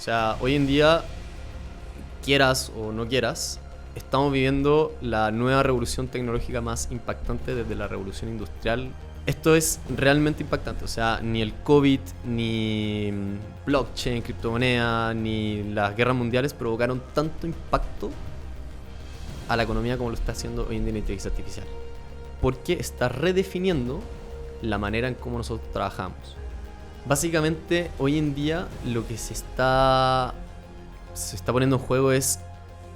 sea, hoy en día, quieras o no quieras, estamos viviendo la nueva revolución tecnológica más impactante desde la revolución industrial. Esto es realmente impactante, o sea, ni el COVID, ni blockchain, criptomoneda, ni las guerras mundiales provocaron tanto impacto a la economía como lo está haciendo hoy en día la inteligencia artificial. Porque está redefiniendo la manera en cómo nosotros trabajamos. Básicamente, hoy en día lo que se está poniendo en juego es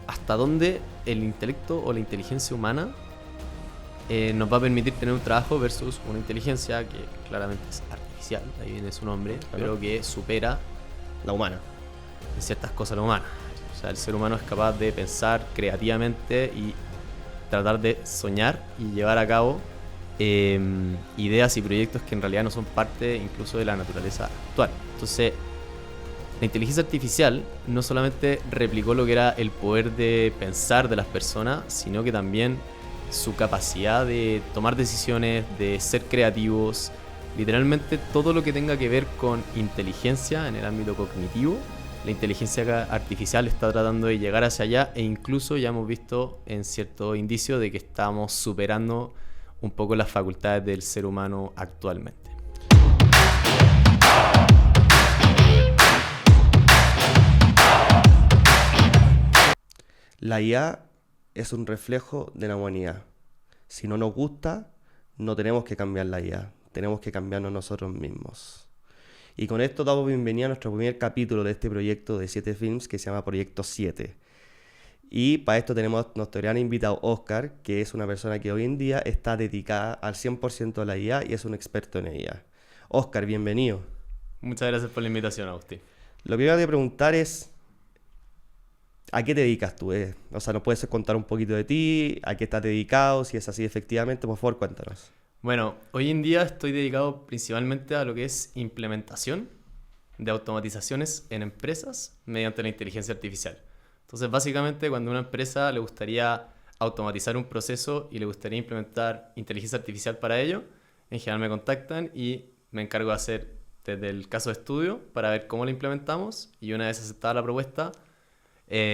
hasta dónde el intelecto o la inteligencia humana nos va a permitir tener un trabajo versus una inteligencia que claramente es artificial, ahí viene su nombre, claro, pero que supera la humana en ciertas cosas la humana. O sea, el ser humano es capaz de pensar creativamente y tratar de soñar y llevar a cabo ideas y proyectos que en realidad no son parte incluso de la naturaleza actual. Entonces, la inteligencia artificial no solamente replicó lo que era el poder de pensar de las personas, sino que también su capacidad de tomar decisiones, de ser creativos, literalmente todo lo que tenga que ver con inteligencia en el ámbito cognitivo. La inteligencia artificial está tratando de llegar hacia allá e incluso ya hemos visto en cierto indicio de que estamos superando un poco las facultades del ser humano actualmente. La IA es un reflejo de la humanidad. Si no nos gusta, no tenemos que cambiar la IA, tenemos que cambiarnos nosotros mismos. Y con esto damos bienvenida a nuestro primer capítulo de este proyecto de 7 Films que se llama Proyecto 7. Y para esto tenemos nuestro gran invitado Oscar, que es una persona que hoy en día está dedicada al 100% a la IA y es un experto en ella. Oscar, bienvenido. Muchas gracias por la invitación, Agustín. Lo que voy a preguntar es, ¿a qué te dedicas tú? O sea, ¿nos puedes contar un poquito de ti? ¿A qué estás dedicado? Si es así efectivamente, por favor, cuéntanos. Bueno, hoy en día estoy dedicado principalmente a lo que es implementación de automatizaciones en empresas mediante la inteligencia artificial. Entonces, básicamente, cuando a una empresa le gustaría automatizar un proceso y le gustaría implementar inteligencia artificial para ello, en general me contactan y me encargo de hacer desde el caso de estudio para ver cómo lo implementamos y una vez aceptada la propuesta,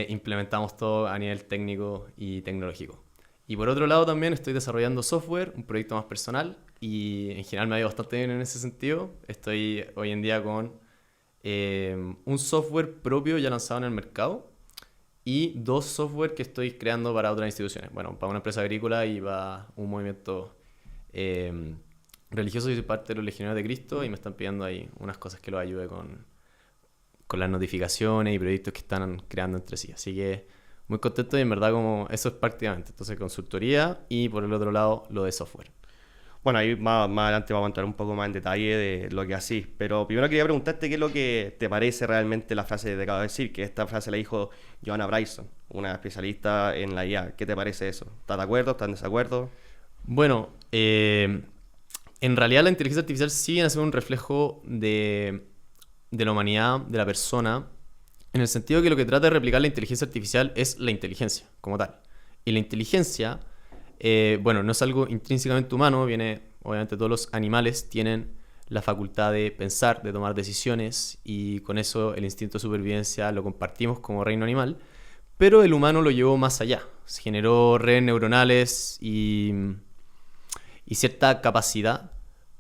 implementamos todo a nivel técnico y tecnológico. Y por otro lado también estoy desarrollando software, un proyecto más personal y en general me ha ido bastante bien en ese sentido. Estoy hoy en día con un software propio ya lanzado en el mercado y 2 software que estoy creando para otras instituciones. Bueno, para una empresa agrícola y para un movimiento religioso. Yo soy parte de los Legionarios de Cristo y me están pidiendo ahí unas cosas que los ayude con las notificaciones y proyectos que están creando entre sí. Así que muy contento y en verdad como eso es prácticamente. Entonces consultoría y por el otro lado lo de software. Bueno, ahí más adelante vamos a entrar un poco más en detalle de lo que hacís. Pero primero quería preguntarte qué es lo que te parece realmente la frase que te acabo de decir, que esta frase la dijo Joanna Bryson, una especialista en la IA. ¿Qué te parece eso? ¿Estás de acuerdo? ¿Estás en desacuerdo? Bueno, en realidad la inteligencia artificial sí viene a ser un reflejo de la humanidad, de la persona, en el sentido que lo que trata de replicar la inteligencia artificial es la inteligencia como tal. Y la inteligencia, bueno, no es algo intrínsecamente humano, obviamente todos los animales tienen la facultad de pensar, de tomar decisiones y con eso el instinto de supervivencia lo compartimos como reino animal, pero el humano lo llevó más allá, se generó redes neuronales y cierta capacidad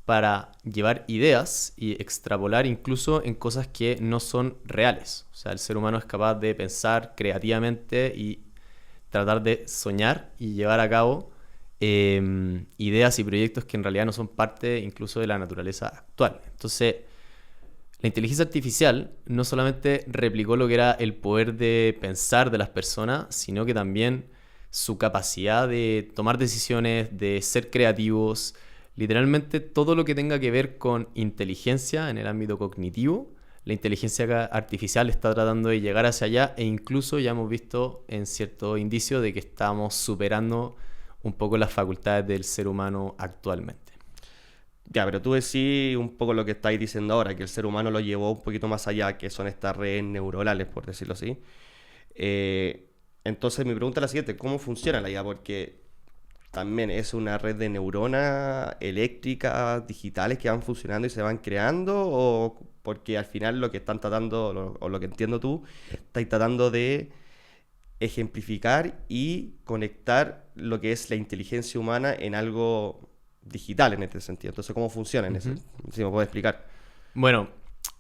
para llevar ideas y extrapolar incluso en cosas que no son reales. O sea, el ser humano es capaz de pensar creativamente y tratar de soñar y llevar a cabo ideas y proyectos que en realidad no son parte incluso de la naturaleza actual. Entonces, la inteligencia artificial no solamente replicó lo que era el poder de pensar de las personas, sino que también su capacidad de tomar decisiones, de ser creativos, literalmente todo lo que tenga que ver con inteligencia en el ámbito cognitivo. La inteligencia artificial está tratando de llegar hacia allá e incluso ya hemos visto en cierto indicio de que estamos superando un poco las facultades del ser humano actualmente. Ya, pero tú decís un poco lo que estáis diciendo ahora, que el ser humano lo llevó un poquito más allá, que son estas redes neuronales, por decirlo así. Entonces mi pregunta es la siguiente, ¿cómo funciona la IA? Porque también es una red de neuronas eléctricas, digitales que van funcionando y se van creando, o porque al final lo que están tratando, o lo que entiendo tú, estáis tratando de ejemplificar y conectar lo que es la inteligencia humana en algo digital en este sentido. Entonces, ¿cómo funciona en eso? Si me puedes explicar. Bueno,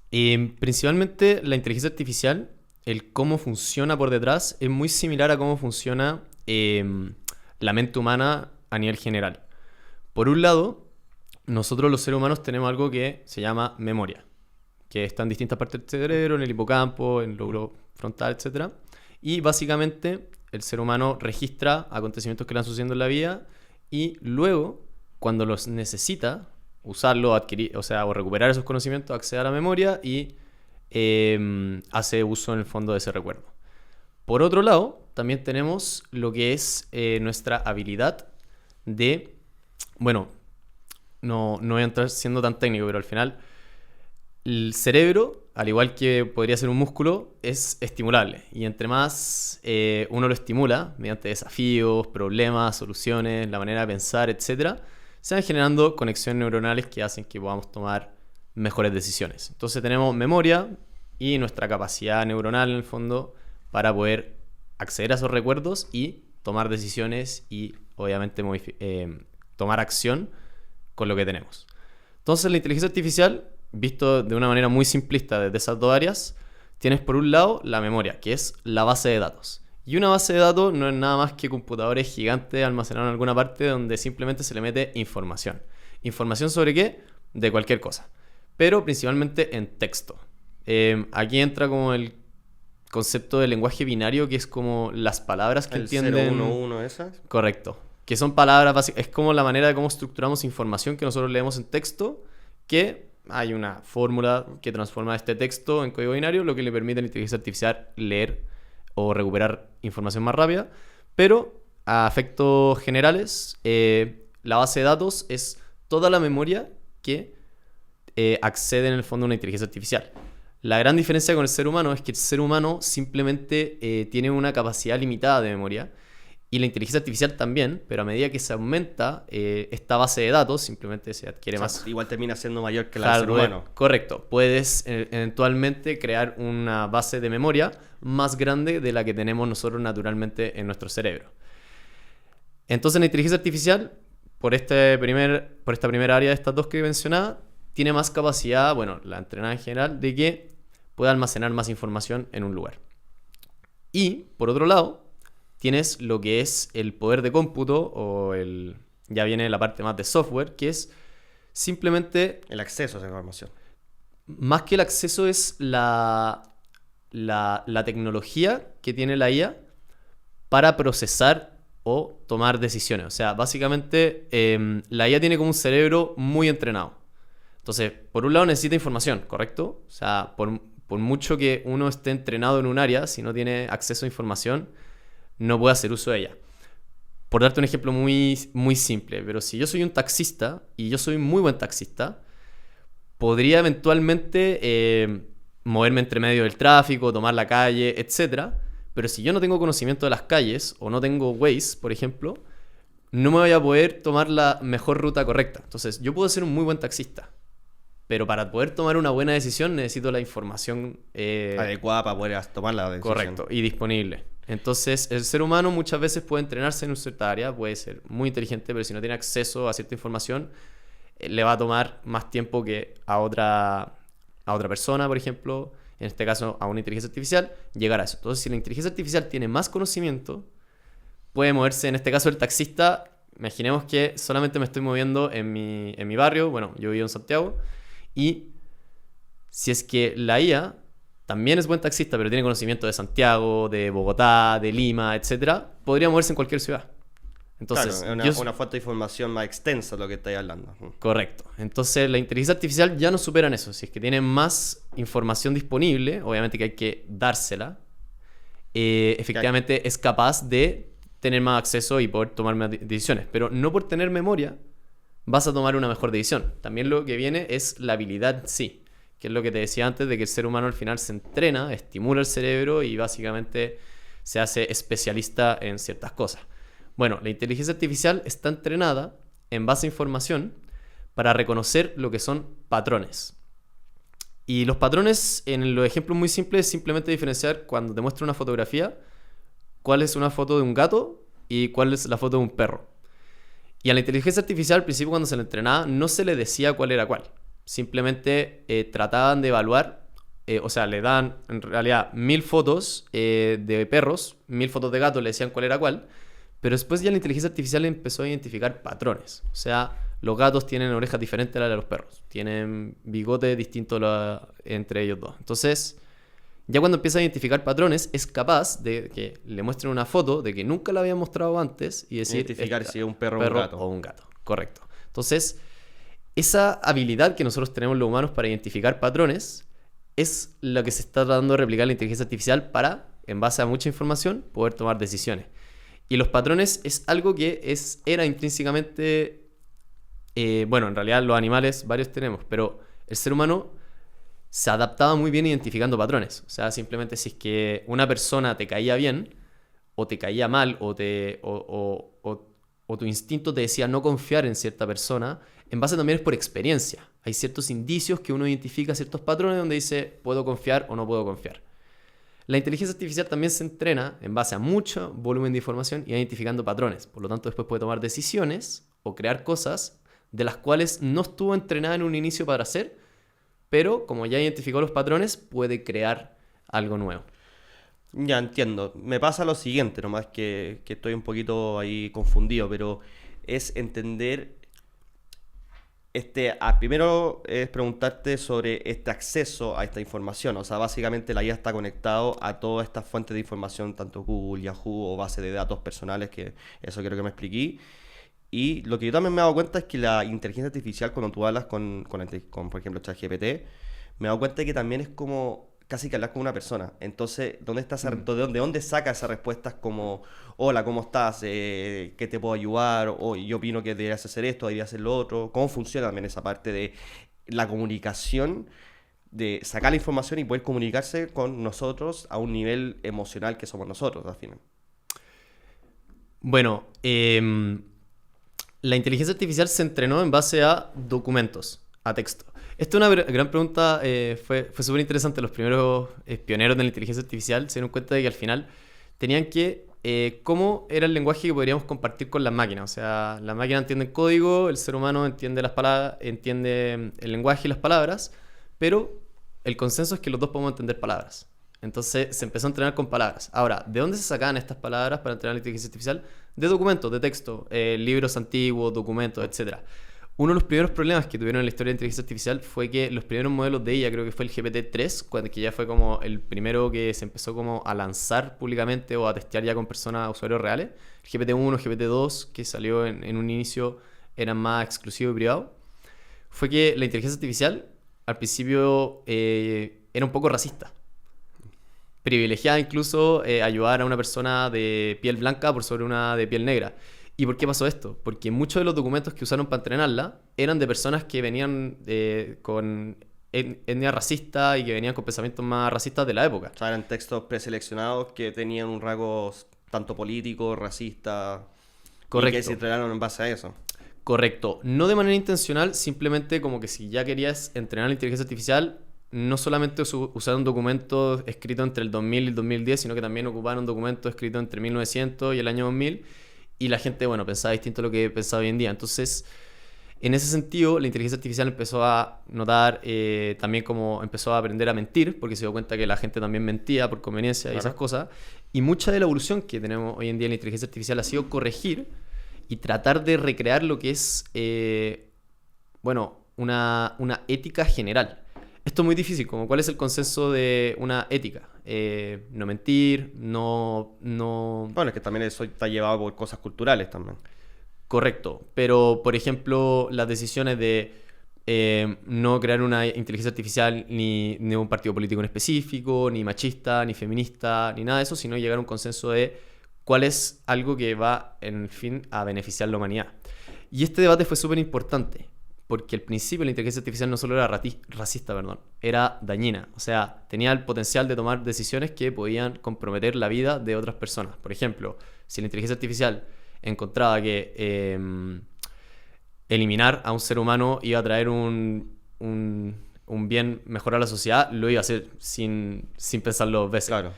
principalmente la inteligencia artificial, el cómo funciona por detrás, es muy similar a cómo funciona la mente humana a nivel general. Por un lado, nosotros los seres humanos tenemos algo que se llama memoria, que está en distintas partes del cerebro, en el hipocampo, en el lóbulo frontal, etc. Y básicamente el ser humano registra acontecimientos que le van sucediendo en la vida y luego, cuando los necesita, usarlo, adquirir, o recuperar esos conocimientos, accede a la memoria y hace uso en el fondo de ese recuerdo. Por otro lado, también tenemos lo que es nuestra habilidad de, bueno, no voy a entrar siendo tan técnico, pero al final el cerebro, al igual que podría ser un músculo, es estimulable. Y entre más uno lo estimula, mediante desafíos, problemas, soluciones, la manera de pensar, etc., se van generando conexiones neuronales que hacen que podamos tomar mejores decisiones. Entonces tenemos memoria y nuestra capacidad neuronal, en el fondo, para poder acceder a esos recuerdos y tomar decisiones y, obviamente, tomar acción con lo que tenemos. Entonces, la inteligencia artificial, visto de una manera muy simplista desde esas dos áreas, tienes por un lado la memoria, que es la base de datos. Y una base de datos no es nada más que computadores gigantes almacenados en alguna parte donde simplemente se le mete información. ¿Información sobre qué? De cualquier cosa, pero principalmente en texto. Aquí entra como el concepto del lenguaje binario, que es como las palabras que El entienden... 0, 1, 1, esas. Correcto. Que son palabras básicas. Es como la manera de cómo estructuramos información que nosotros leemos en texto, que hay una fórmula que transforma este texto en código binario, lo que le permite a la inteligencia artificial leer o recuperar información más rápida. Pero a efectos generales, la base de datos es toda la memoria que accede en el fondo a una inteligencia artificial. La gran diferencia con el ser humano es que el ser humano simplemente tiene una capacidad limitada de memoria y la inteligencia artificial también, pero a medida que se aumenta esta base de datos, simplemente se adquiere más. Igual termina siendo mayor que la del ser humano. Correcto. Puedes eventualmente crear una base de memoria más grande de la que tenemos nosotros naturalmente en nuestro cerebro. Entonces la inteligencia artificial, por esta primera área de estas dos que mencionaba, tiene más capacidad, bueno, la entrenada en general, de que pueda almacenar más información en un lugar. Y, por otro lado, tienes lo que es el poder de cómputo, ya viene la parte más de software, que es simplemente... El acceso a esa información. Más que el acceso es la tecnología que tiene la IA para procesar o tomar decisiones. O sea, básicamente la IA tiene como un cerebro muy entrenado. Entonces, por un lado necesita información, ¿correcto? O sea, por mucho que uno esté entrenado en un área, si no tiene acceso a información, no puede hacer uso de ella. Por darte un ejemplo muy, muy simple, pero si yo soy un taxista y yo soy muy buen taxista, podría eventualmente moverme entre medio del tráfico, tomar la calle, etc. Pero si yo no tengo conocimiento de las calles o no tengo Waze, por ejemplo, no me voy a poder tomar la mejor ruta correcta. Entonces, yo puedo ser un muy buen taxista, pero para poder tomar una buena decisión necesito la información adecuada para poder tomar la decisión. Correcto, y disponible. Entonces, el ser humano muchas veces puede entrenarse en una cierta área, puede ser muy inteligente, pero si no tiene acceso a cierta información, le va a tomar más tiempo que a otra persona, por ejemplo, en este caso a una inteligencia artificial, llegar a eso. Entonces, si la inteligencia artificial tiene más conocimiento, puede moverse, en este caso el taxista, imaginemos que solamente me estoy moviendo en mi barrio, bueno, yo vivo en Santiago, y si es que la IA también es buen taxista, pero tiene conocimiento de Santiago, de Bogotá, de Lima, etc., podría moverse en cualquier ciudad. Entonces, claro, una fuente de información más extensa de lo que estáis hablando. Correcto. Entonces, la inteligencia artificial ya no supera en eso. Si es que tiene más información disponible, obviamente que hay que dársela, efectivamente es capaz de tener más acceso y poder tomar más decisiones. Pero no por tener memoria vas a tomar una mejor decisión. También lo que viene es la habilidad en sí, que es lo que te decía antes, de que el ser humano al final se entrena, estimula el cerebro y básicamente se hace especialista en ciertas cosas. Bueno, la inteligencia artificial está entrenada en base a información para reconocer lo que son patrones. Y los patrones, en los ejemplos muy simples, es simplemente diferenciar cuando te muestro una fotografía, cuál es una foto de un gato y cuál es la foto de un perro. Y a la inteligencia artificial, al principio cuando se le entrenaba, no se le decía cuál era cuál. Simplemente trataban de evaluar, o sea, le dan en realidad 1000 fotos de perros, 1000 fotos de gatos, le decían cuál era cuál, pero después ya la inteligencia artificial empezó a identificar patrones. O sea, los gatos tienen orejas diferentes a las de los perros, tienen bigotes distintos entre ellos dos. Entonces, ya cuando empieza a identificar patrones, es capaz de que le muestren una foto de que nunca la había mostrado antes y decir... Identificar si es un perro o un gato. O un gato, correcto. Entonces, esa habilidad que nosotros tenemos los humanos para identificar patrones es la que se está tratando de replicar la inteligencia artificial para, en base a mucha información, poder tomar decisiones. Y los patrones es algo que era intrínsecamente... bueno, en realidad los animales varios tenemos, pero el ser humano se adaptaba muy bien identificando patrones. O sea, simplemente si es que una persona te caía bien o te caía mal o tu instinto te decía no confiar en cierta persona, en base también es por experiencia. Hay ciertos indicios que uno identifica ciertos patrones donde dice puedo confiar o no puedo confiar. La inteligencia artificial también se entrena en base a mucho volumen de información y identificando patrones. Por lo tanto, después puede tomar decisiones o crear cosas de las cuales no estuvo entrenada en un inicio para hacer, pero como ya identificó los patrones, puede crear algo nuevo. Ya entiendo. Me pasa lo siguiente, nomás que estoy un poquito ahí confundido, pero es entender... primero es preguntarte sobre este acceso a esta información. O sea, básicamente la IA está conectado a todas estas fuentes de información, tanto Google, Yahoo o base de datos personales, que eso creo que me expliqué. Y lo que yo también me he dado cuenta es que la inteligencia artificial, cuando tú hablas con por ejemplo, ChatGPT, me he dado cuenta de que también es como casi que hablar con una persona. Entonces, ¿de dónde saca esas respuestas como, hola, ¿cómo estás? ¿Qué te puedo ayudar? O yo opino que deberías hacer esto, deberías hacer lo otro. ¿Cómo funciona también esa parte de la comunicación, de sacar la información y poder comunicarse con nosotros a un nivel emocional que somos nosotros, al final? Bueno, la inteligencia artificial se entrenó en base a documentos, a texto. Esta es una gran pregunta, fue súper interesante. Los primeros pioneros de la inteligencia artificial se dieron cuenta de que al final tenían que... cómo era el lenguaje que podríamos compartir con las máquinas. O sea, las máquinas entienden código, el ser humano entiende las palabras, entiende el lenguaje y las palabras, pero el consenso es que los dos podemos entender palabras. Entonces se empezó a entrenar con palabras. Ahora, ¿de dónde se sacaban estas palabras para entrenar la inteligencia artificial? De documentos, de texto, libros antiguos, documentos, etc. Uno de los primeros problemas que tuvieron en la historia de la inteligencia artificial fue que los primeros modelos de ella, creo que fue el GPT-3, que ya fue como el primero que se empezó como a lanzar públicamente o a testear ya con personas, usuarios reales. El GPT-1, GPT-2, que salió en un inicio, eran más exclusivos y privados. Fue que la inteligencia artificial al principio era un poco racista. Privilegiada incluso ayudar a una persona de piel blanca por sobre una de piel negra. ¿Y por qué pasó esto? Porque muchos de los documentos que usaron para entrenarla eran de personas que venían con etnia racista y que venían con pensamientos más racistas de la época. O sea, eran textos preseleccionados que tenían un rasgo tanto político, racista. Correcto. Y que se entrenaron en base a eso. Correcto. No de manera intencional, simplemente como que si ya querías entrenar la inteligencia artificial, no solamente usaron documentos escritos entre el 2000 y el 2010, sino que también ocuparon documentos escritos entre 1900 y el año 2000. Y la gente, bueno, pensaba distinto a lo que pensaba hoy en día. Entonces, en ese sentido, la inteligencia artificial empezó a notar también como empezó a aprender a mentir, porque se dio cuenta que la gente también mentía por conveniencia y esas cosas. Y mucha de la evolución que tenemos hoy en día en la inteligencia artificial ha sido corregir y tratar de recrear lo que es, una ética general. Esto es muy difícil, como cuál es el consenso de una ética. No mentir, no... Bueno, es que también eso está llevado por cosas culturales también. Correcto, pero por ejemplo las decisiones de no crear una inteligencia artificial ni un partido político en específico, ni machista, ni feminista, ni nada de eso, sino llegar a un consenso de cuál es algo que va en fin a beneficiar a la humanidad. Y este debate fue súper importante, porque al principio la inteligencia artificial no solo era racista, era dañina. O sea, tenía el potencial de tomar decisiones que podían comprometer la vida de otras personas. Por ejemplo, si la inteligencia artificial encontraba que eliminar a un ser humano iba a traer un bien mejor a la sociedad, lo iba a hacer sin pensarlo dos veces. Claro.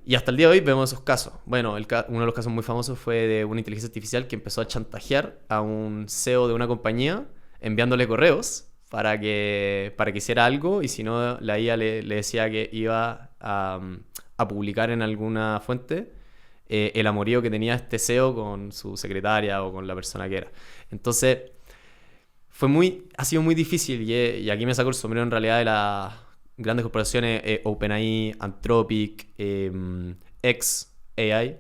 Y hasta el día de hoy vemos esos casos. Bueno, uno de los casos muy famosos fue de una inteligencia artificial que empezó a chantajear a un CEO de una compañía enviándole correos para que hiciera algo, y si no, la IA le decía que iba a publicar en alguna fuente el amorío que tenía este CEO con su secretaria o con la persona que era. Entonces, ha sido muy difícil, y aquí me saco el sombrero en realidad de las grandes corporaciones, OpenAI, Anthropic, xAI.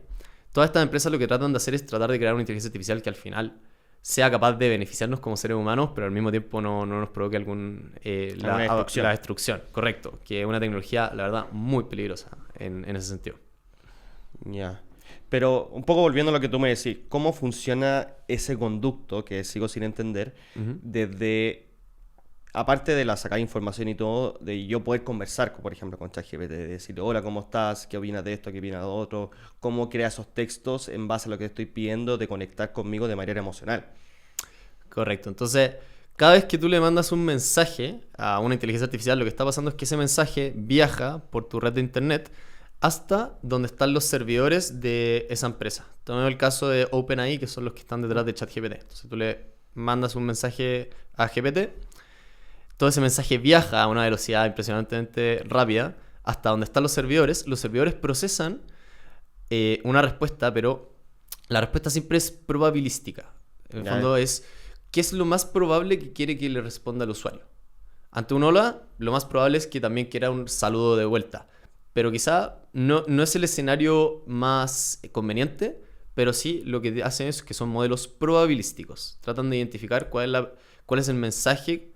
Todas estas empresas lo que tratan de hacer es tratar de crear una inteligencia artificial que al final sea capaz de beneficiarnos como seres humanos, pero al mismo tiempo no nos provoque la destrucción. Correcto, que es una tecnología, la verdad, muy peligrosa en ese sentido. Ya. Pero un poco volviendo a lo que tú me decís, ¿cómo funciona ese conducto que sigo sin entender desde, aparte de la sacada de información y todo, de yo poder conversar, por ejemplo, con ChatGPT, de decirle, hola, ¿cómo estás? ¿Qué opinas de esto? ¿Qué opinas de otro? ¿Cómo crea esos textos en base a lo que estoy pidiendo de conectar conmigo de manera emocional? Correcto. Entonces, cada vez que tú le mandas un mensaje a una inteligencia artificial, lo que está pasando es que ese mensaje viaja por tu red de internet hasta donde están los servidores de esa empresa. Tomemos el caso de OpenAI, que son los que están detrás de ChatGPT. Entonces tú le mandas un mensaje a GPT, todo ese mensaje viaja a una velocidad impresionantemente rápida hasta donde están los servidores procesan una respuesta, pero la respuesta siempre es probabilística. En el fondo es, ¿qué es lo más probable que quiere que le responda al usuario? Ante un hola, lo más probable es que también quiera un saludo de vuelta. Pero quizá no es el escenario más conveniente, pero sí lo que hacen es que son modelos probabilísticos. Tratan de identificar cuál es el mensaje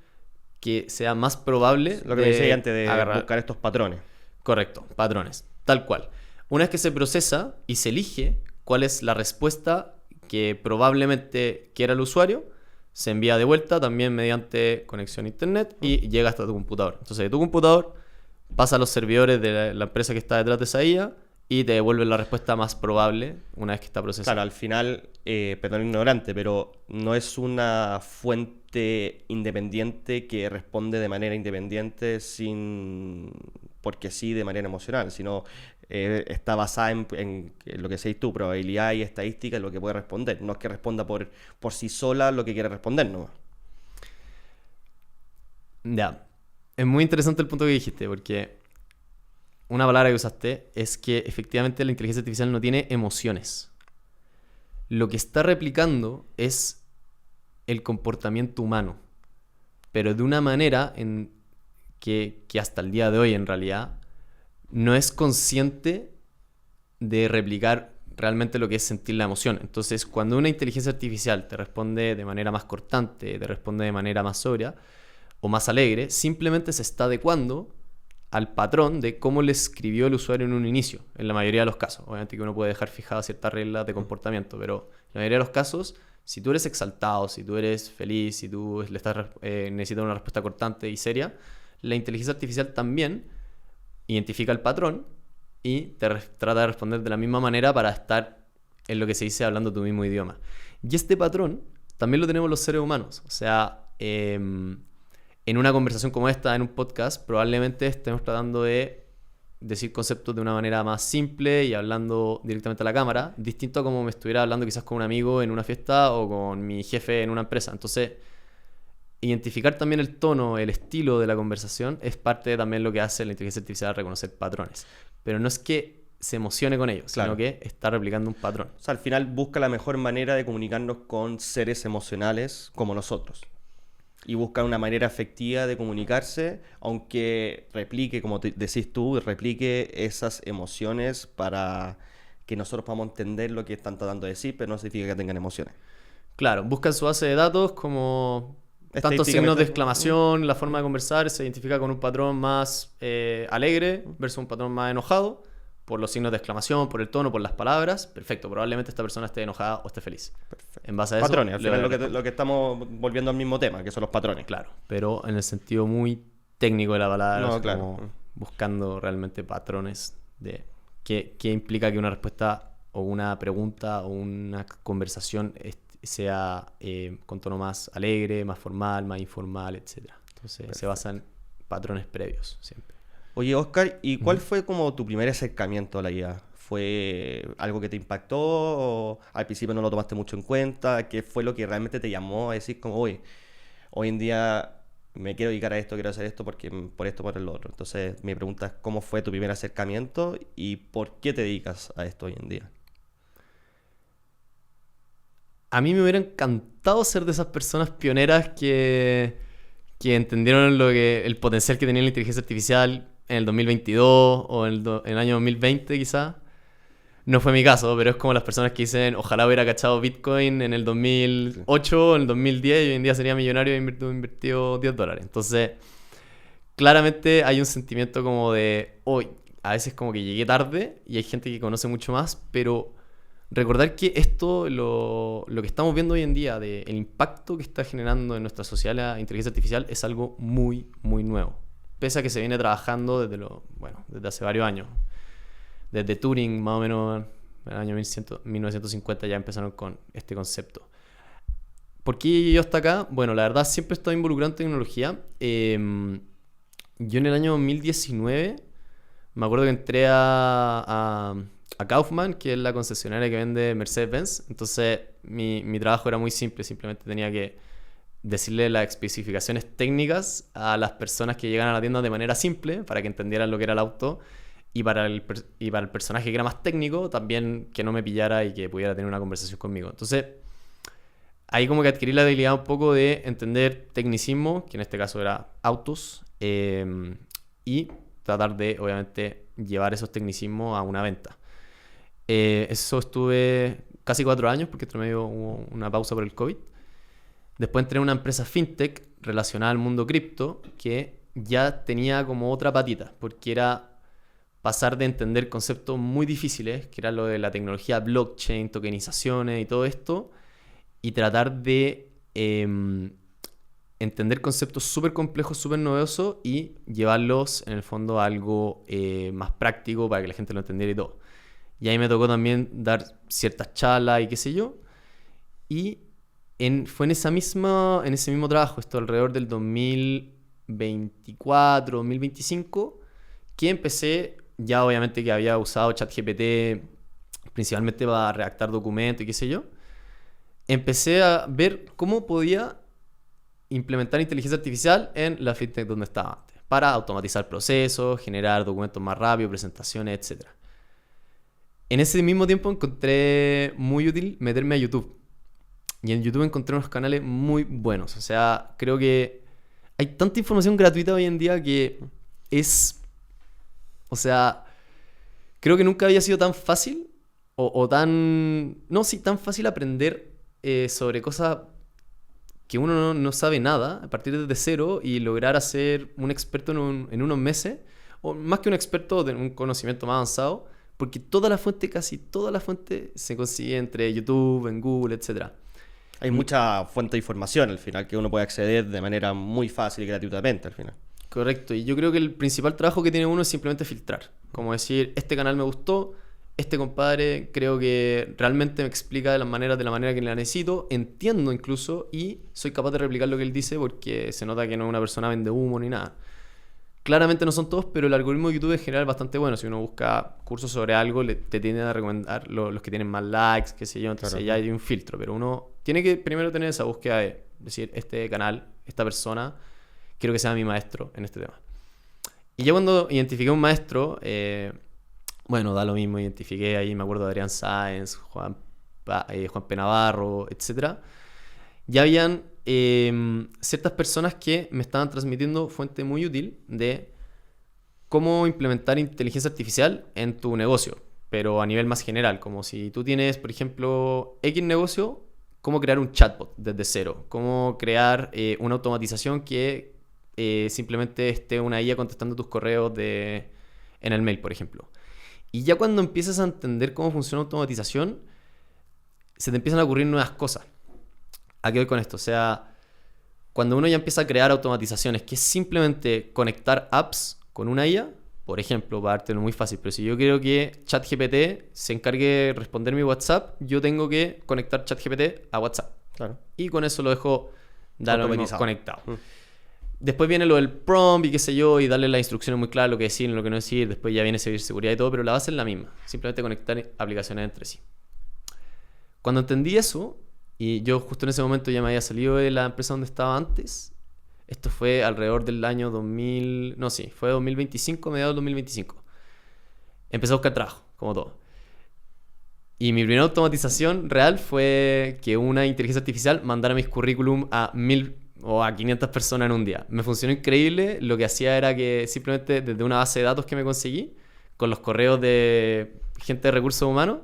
que sea más probable. Lo que me decía antes de buscar estos patrones. Correcto, patrones, tal cual. Una vez que se procesa y se elige cuál es la respuesta que probablemente quiera el usuario, se envía de vuelta también mediante conexión a internet y llega hasta tu computador. Entonces, de tu computador pasa a los servidores de la empresa que está detrás de esa IA y te devuelven la respuesta más probable una vez que está procesada. Claro, al final, perdón ignorante, pero no es una fuente independiente que responde de manera independiente porque sí, de manera emocional, sino está basada en lo que decís tú, probabilidad y estadística, en lo que puede responder. No es que responda por sí sola lo que quiere responder, ¿no? Ya. Es muy interesante el punto que dijiste, porque una palabra que usaste es que efectivamente la inteligencia artificial no tiene emociones. Lo que está replicando es el comportamiento humano, pero de una manera que hasta el día de hoy en realidad no es consciente de replicar realmente lo que es sentir la emoción. Entonces, cuando una inteligencia artificial te responde de manera más cortante, te responde de manera más sobria o más alegre, simplemente se está adecuando al patrón de cómo le escribió el usuario en un inicio, en la mayoría de los casos. Obviamente que uno puede dejar fijadas ciertas reglas de comportamiento, pero en la mayoría de los casos, si tú eres exaltado, si tú eres feliz, si tú necesitas una respuesta cortante y seria, la inteligencia artificial también identifica el patrón y trata de responder de la misma manera para estar en lo que se dice hablando tu mismo idioma. Y este patrón también lo tenemos los seres humanos. O sea, en una conversación como esta, en un podcast, probablemente estemos tratando de decir conceptos de una manera más simple y hablando directamente a la cámara, distinto a como me estuviera hablando quizás con un amigo en una fiesta o con mi jefe en una empresa. Entonces, identificar también el tono, el estilo de la conversación es parte de también lo que hace la inteligencia artificial, reconocer patrones. Pero no es que se emocione con ellos, Claro. sino que está replicando un patrón. O sea, al final busca la mejor manera de comunicarnos con seres emocionales como nosotros. Y busca una manera efectiva de comunicarse, aunque replique, como decís tú, replique esas emociones para que nosotros podamos entender lo que están tratando de decir, pero no significa que tengan emociones. Claro, buscan su base de datos como tantos Estadísticamente- signos de exclamación, la forma de conversar se identifica con un patrón más alegre versus un patrón más enojado, por los signos de exclamación, por el tono, por las palabras. Perfecto, probablemente esta persona esté enojada o esté feliz. Perfecto. En base a eso, Patrones, al le voy final a responder. lo que estamos volviendo al mismo tema, que son los patrones. Claro, pero en el sentido muy técnico de la palabra, No, o sea, claro. como buscando realmente patrones de qué implica que una respuesta o una pregunta o una conversación sea con tono más alegre, más formal, más informal, etc. Entonces Perfecto. se basa en patrones previos siempre. Oye, Oscar, ¿y cuál Ujú. fue como tu primer acercamiento a la IA? ¿Fue algo que te impactó o al principio no lo tomaste mucho en cuenta? ¿Qué fue lo que realmente te llamó a decir como, oye, hoy en día me quiero dedicar a esto, quiero hacer esto porque por esto, por el otro? Entonces, mi pregunta es, ¿cómo fue tu primer acercamiento y por qué te dedicas a esto hoy en día? A mí me hubiera encantado ser de esas personas pioneras que entendieron el potencial que tenía la inteligencia artificial en el 2022 o en el año 2020 quizás. No fue mi caso, pero es como las personas que dicen, ojalá hubiera cachado Bitcoin en el Sí. 2008 o en el 2010 y hoy en día sería millonario y invertido $10. Entonces, claramente hay un sentimiento como de, hoy, a veces como que llegué tarde y hay gente que conoce mucho más, pero recordar que esto, lo que estamos viendo hoy en día, de el impacto que está generando en nuestra sociedad la inteligencia artificial, es algo muy, muy nuevo. Pese a que se viene trabajando desde hace varios años. Desde Turing, más o menos, en el año 1950 ya empezaron con este concepto. ¿Por qué yo hasta acá? Bueno, la verdad siempre he estado involucrado en tecnología. Yo en el año 2019 me acuerdo que entré a Kaufman, que es la concesionaria que vende Mercedes-Benz. Entonces mi trabajo era muy simple, simplemente tenía que decirle las especificaciones técnicas a las personas que llegan a la tienda de manera simple para que entendieran lo que era el auto y para el personaje que era más técnico también que no me pillara y que pudiera tener una conversación conmigo. Entonces ahí como que adquirí la habilidad un poco de entender tecnicismo, que en este caso era autos, y tratar de obviamente llevar esos tecnicismos a una venta. Eso estuve casi 4 años porque entre medio hubo una pausa por el COVID. Después entré en una empresa fintech relacionada al mundo cripto que ya tenía como otra patita, porque era pasar de entender conceptos muy difíciles, que era lo de la tecnología blockchain, tokenizaciones y todo esto, y tratar de entender conceptos súper complejos, súper novedosos y llevarlos en el fondo a algo más práctico para que la gente lo entendiera y todo. Y ahí me tocó también dar ciertas charlas y qué sé yo. Y fue en ese mismo trabajo, esto alrededor del 2024, 2025, que empecé, ya obviamente que había usado ChatGPT principalmente para redactar documentos y qué sé yo, empecé a ver cómo podía implementar inteligencia artificial en la fintech donde estaba antes, para automatizar procesos, generar documentos más rápido, presentaciones, etc. En ese mismo tiempo encontré muy útil meterme a YouTube. Y en YouTube encontré unos canales muy buenos. O sea, creo que hay tanta información gratuita hoy en día que es... O sea, creo que nunca había sido tan fácil o tan... No, sí, tan fácil aprender sobre cosas que uno no sabe nada, a partir de cero y lograr ser un experto en unos meses, o más que un experto, de un conocimiento más avanzado, porque casi toda la fuente se consigue entre YouTube, en Google, etc. Hay mucha fuente de información al final que uno puede acceder de manera muy fácil y gratuitamente al final. Correcto, y yo creo que el principal trabajo que tiene uno es simplemente filtrar. Como decir, este canal me gustó, este compadre creo que realmente me explica de la manera que la necesito, entiendo incluso, y soy capaz de replicar lo que él dice porque se nota que no es una persona vende humo ni nada. Claramente no son todos, pero el algoritmo de YouTube en general es bastante bueno. Si uno busca cursos sobre algo, te tiende a recomendar los que tienen más likes, qué sé yo, entonces Claro. ya hay un filtro, pero uno tiene que primero tener esa búsqueda de decir, este canal, esta persona, quiero que sea mi maestro en este tema. Y ya cuando identifiqué un maestro, bueno, da lo mismo, identifiqué ahí, me acuerdo de Adrián Sáenz, Juan P. Navarro, etcétera. Ya habían ciertas personas que me estaban transmitiendo fuente muy útil de cómo implementar inteligencia artificial en tu negocio, pero a nivel más general, como si tú tienes, por ejemplo, X negocio, cómo crear un chatbot desde cero, cómo crear una automatización que simplemente esté una IA contestando tus correos en el mail, por ejemplo. Y ya cuando empiezas a entender cómo funciona la automatización, se te empiezan a ocurrir nuevas cosas. ¿A qué voy con esto? O sea, cuando uno ya empieza a crear automatizaciones, que es simplemente conectar apps con una IA, por ejemplo, para dártelo muy fácil, pero si yo quiero que ChatGPT se encargue de responder mi WhatsApp, yo tengo que conectar ChatGPT a WhatsApp. Claro. Y con eso lo dejo Automatizado. conectado. Después viene lo del prompt y qué sé yo, y darle las instrucciones muy claras, lo que decir, lo que no decir. Después ya viene seguridad y todo, pero la base es la misma. Simplemente conectar aplicaciones entre sí. Cuando entendí eso, y yo justo en ese momento ya me había salido de la empresa donde estaba antes, esto fue alrededor del año 2000, no, sí, fue 2025, mediados del 2025. Empecé a buscar trabajo, como todo. Y mi primera automatización real fue que una inteligencia artificial mandara mis currículum a 1000 o a 500 personas en un día. Me funcionó increíble. Lo que hacía era que simplemente desde una base de datos que me conseguí, con los correos de gente de recursos humanos,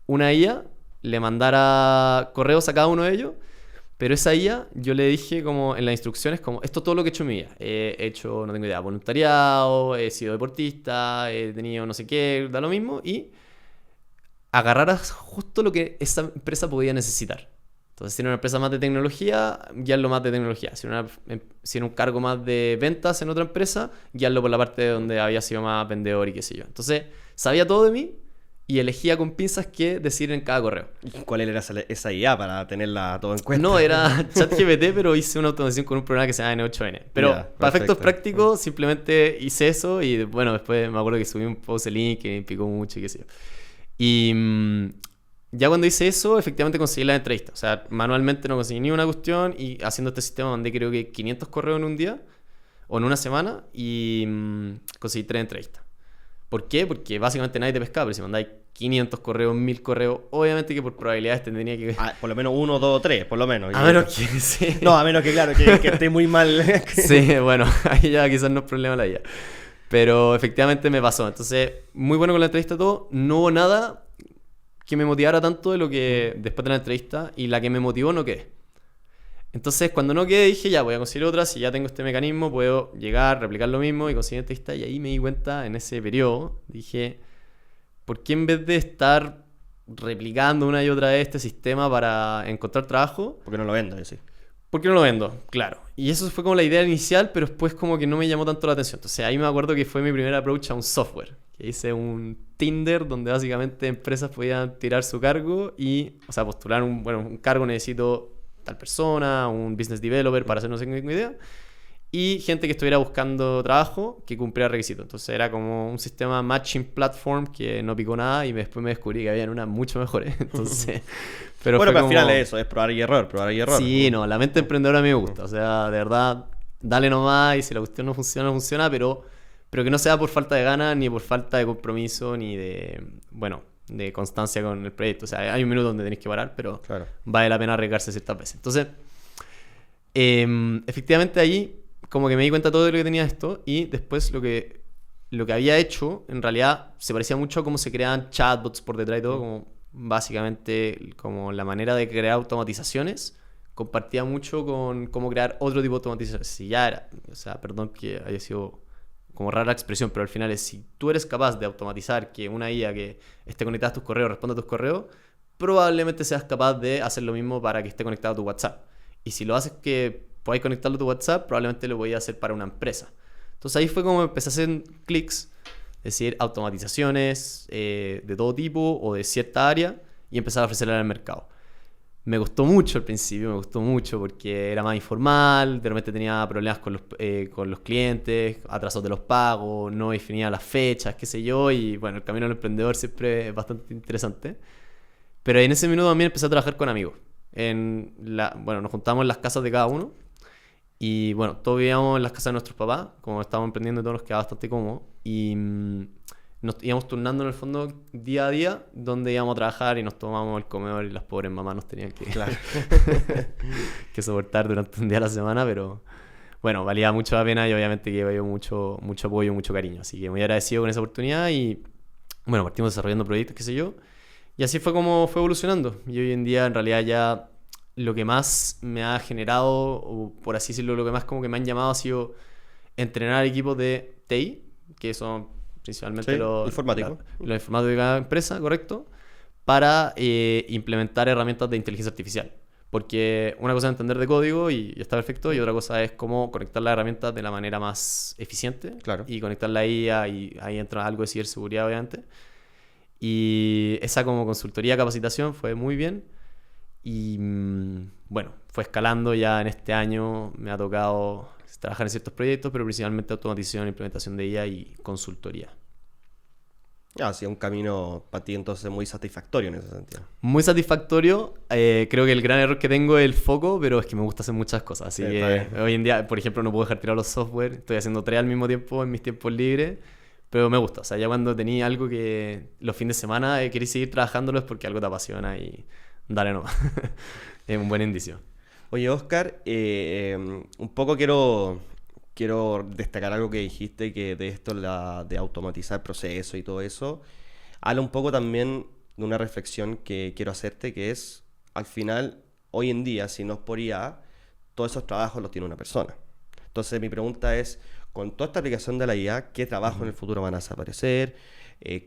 una IA le mandara correos a cada uno de ellos. Pero esa IA, yo le dije como en las instrucciones, como esto es todo lo que he hecho en mi vida. He hecho, no tengo idea, voluntariado, he sido deportista, he tenido no sé qué, da lo mismo. Y agarraras justo lo que esa empresa podía necesitar. Entonces, si era una empresa más de tecnología, guiarlo más de tecnología. Si era un cargo más de ventas en otra empresa, guiarlo por la parte de donde había sido más vendedor y qué sé yo. Entonces, sabía todo de mí y elegía con pinzas qué decir en cada correo. ¿Y cuál era esa IA para tenerla todo en cuenta? No, era ChatGPT, pero hice una automatización con un programa que se llama N8N. Pero Ya, para efectos perfecto. prácticos, simplemente hice eso y bueno, después me acuerdo que subí un post de link que me picó mucho y qué sé yo. Y ya cuando hice eso, efectivamente conseguí la entrevista. O sea, manualmente no conseguí ni una cuestión y haciendo este sistema mandé creo que 500 correos en un día o en una semana y conseguí 3 entrevistas. ¿Por qué? Porque básicamente nadie te pescaba, pero si mandáis 500 correos, 1000 correos, obviamente que por probabilidades tendría que... Por lo menos 1, 2, 3, por lo menos. A menos que... Sí. No, a menos que, claro, que esté muy mal. Sí, bueno, ahí ya quizás no es problema la IA. Pero efectivamente me pasó. Entonces, muy bueno con la entrevista todo. No hubo nada que me motivara tanto de lo que después de la entrevista, y la que me motivó no quedé. Entonces, cuando no quedé, dije, ya, voy a conseguir otra. Si ya tengo este mecanismo, puedo llegar, replicar lo mismo y conseguir entrevista. Y ahí me di cuenta, en ese periodo, dije, ¿por qué en vez de estar replicando una y otra vez este sistema para encontrar trabajo, Porque no lo vendo, yo sí. ¿por qué no lo vendo? Claro. Y eso fue como la idea inicial, pero después como que no me llamó tanto la atención. Entonces ahí me acuerdo que fue mi primer approach a un software. Que hice un Tinder donde básicamente empresas podían tirar su cargo y, o sea, postular un cargo, necesito tal persona, un business developer para hacer no sé qué idea. Y gente que estuviera buscando trabajo que cumpliera requisitos. Entonces era como un sistema matching platform que no picó nada y después me descubrí que habían unas mucho mejores. Entonces, pero Bueno, fue pero al como... final es eso, es probar y error, probar y error. Sí, no, la mente emprendedora a mí me gusta. O sea, de verdad, dale nomás y si la cuestión no funciona, no funciona, pero que no sea por falta de ganas, ni por falta de compromiso, ni de, bueno, de constancia con el proyecto. O sea, hay un minuto donde tenéis que parar, pero Claro. vale la pena arriesgarse ciertas veces. Entonces, efectivamente ahí como que me di cuenta todo de lo que tenía esto y después lo que había hecho en realidad se parecía mucho a cómo se creaban chatbots por detrás y todo, como básicamente como la manera de crear automatizaciones compartía mucho con cómo crear otro tipo de automatizaciones. Si ya era, o sea, perdón que haya sido como rara expresión, pero al final es si tú eres capaz de automatizar que una IA que esté conectada a tus correos responda a tus correos, probablemente seas capaz de hacer lo mismo para que esté conectado a tu WhatsApp. Y si lo haces que podáis conectarlo a tu WhatsApp, probablemente lo voy a hacer para una empresa. Entonces ahí fue como empecé a hacer clics, es decir, automatizaciones de todo tipo o de cierta área y empezar a ofrecerla al mercado. Me gustó mucho al principio, me gustó mucho porque era más informal, de repente tenía problemas con los clientes, atrasos de los pagos, no definía las fechas, qué sé yo, y bueno, el camino del emprendedor siempre es bastante interesante. Pero en ese minuto también empecé a trabajar con amigos. Bueno, nos juntamos en las casas de cada uno y bueno, todos vivíamos en las casas de nuestros papás, como estábamos emprendiendo todos nos quedaba bastante cómodo y nos íbamos turnando en el fondo día a día donde íbamos a trabajar y nos tomábamos el comedor y las pobres mamás nos tenían que, Claro. que soportar durante un día a la semana, pero bueno, valía mucho la pena y obviamente que llevo mucho, mucho apoyo, mucho cariño, así que muy agradecido con esa oportunidad y bueno, partimos desarrollando proyectos, qué sé yo, y así fue como fue evolucionando y hoy en día en realidad ya lo que más me ha generado, o por así decirlo, lo que más como que me han llamado ha sido entrenar equipos de TI, que son principalmente Sí, los informáticos. los informáticos de cada empresa, correcto, para implementar herramientas de inteligencia artificial. Porque una cosa es entender de código y está perfecto, y otra cosa es cómo conectar las herramientas de la manera más eficiente. Claro. Y conectar la IA, y ahí entra algo de ciberseguridad, obviamente. Y esa como consultoría, capacitación fue muy bien. Y bueno, fue escalando ya en este año. Me ha tocado trabajar en ciertos proyectos, pero principalmente automatización, implementación de IA y consultoría. Sí, un camino para ti entonces muy satisfactorio en ese sentido. Muy satisfactorio. Creo que el gran error que tengo es el foco, pero es que me gusta hacer muchas cosas. Así Sí, que hoy en día, por ejemplo, no puedo dejar tirado los software. Estoy haciendo 3 al mismo tiempo en mis tiempos libres. Pero me gusta. O sea, ya cuando tenía algo que los fines de semana queréis seguir trabajándolo es porque algo te apasiona y dale nomás. Es un buen indicio. Oye, Oscar, un poco quiero destacar algo que dijiste, que de esto de automatizar procesos y todo eso. Habla un poco también de una reflexión que quiero hacerte, que es, al final, hoy en día, si no es por IA, todos esos trabajos los tiene una persona. Entonces mi pregunta es, con toda esta aplicación de la IA, ¿qué trabajos en el futuro van a desaparecer?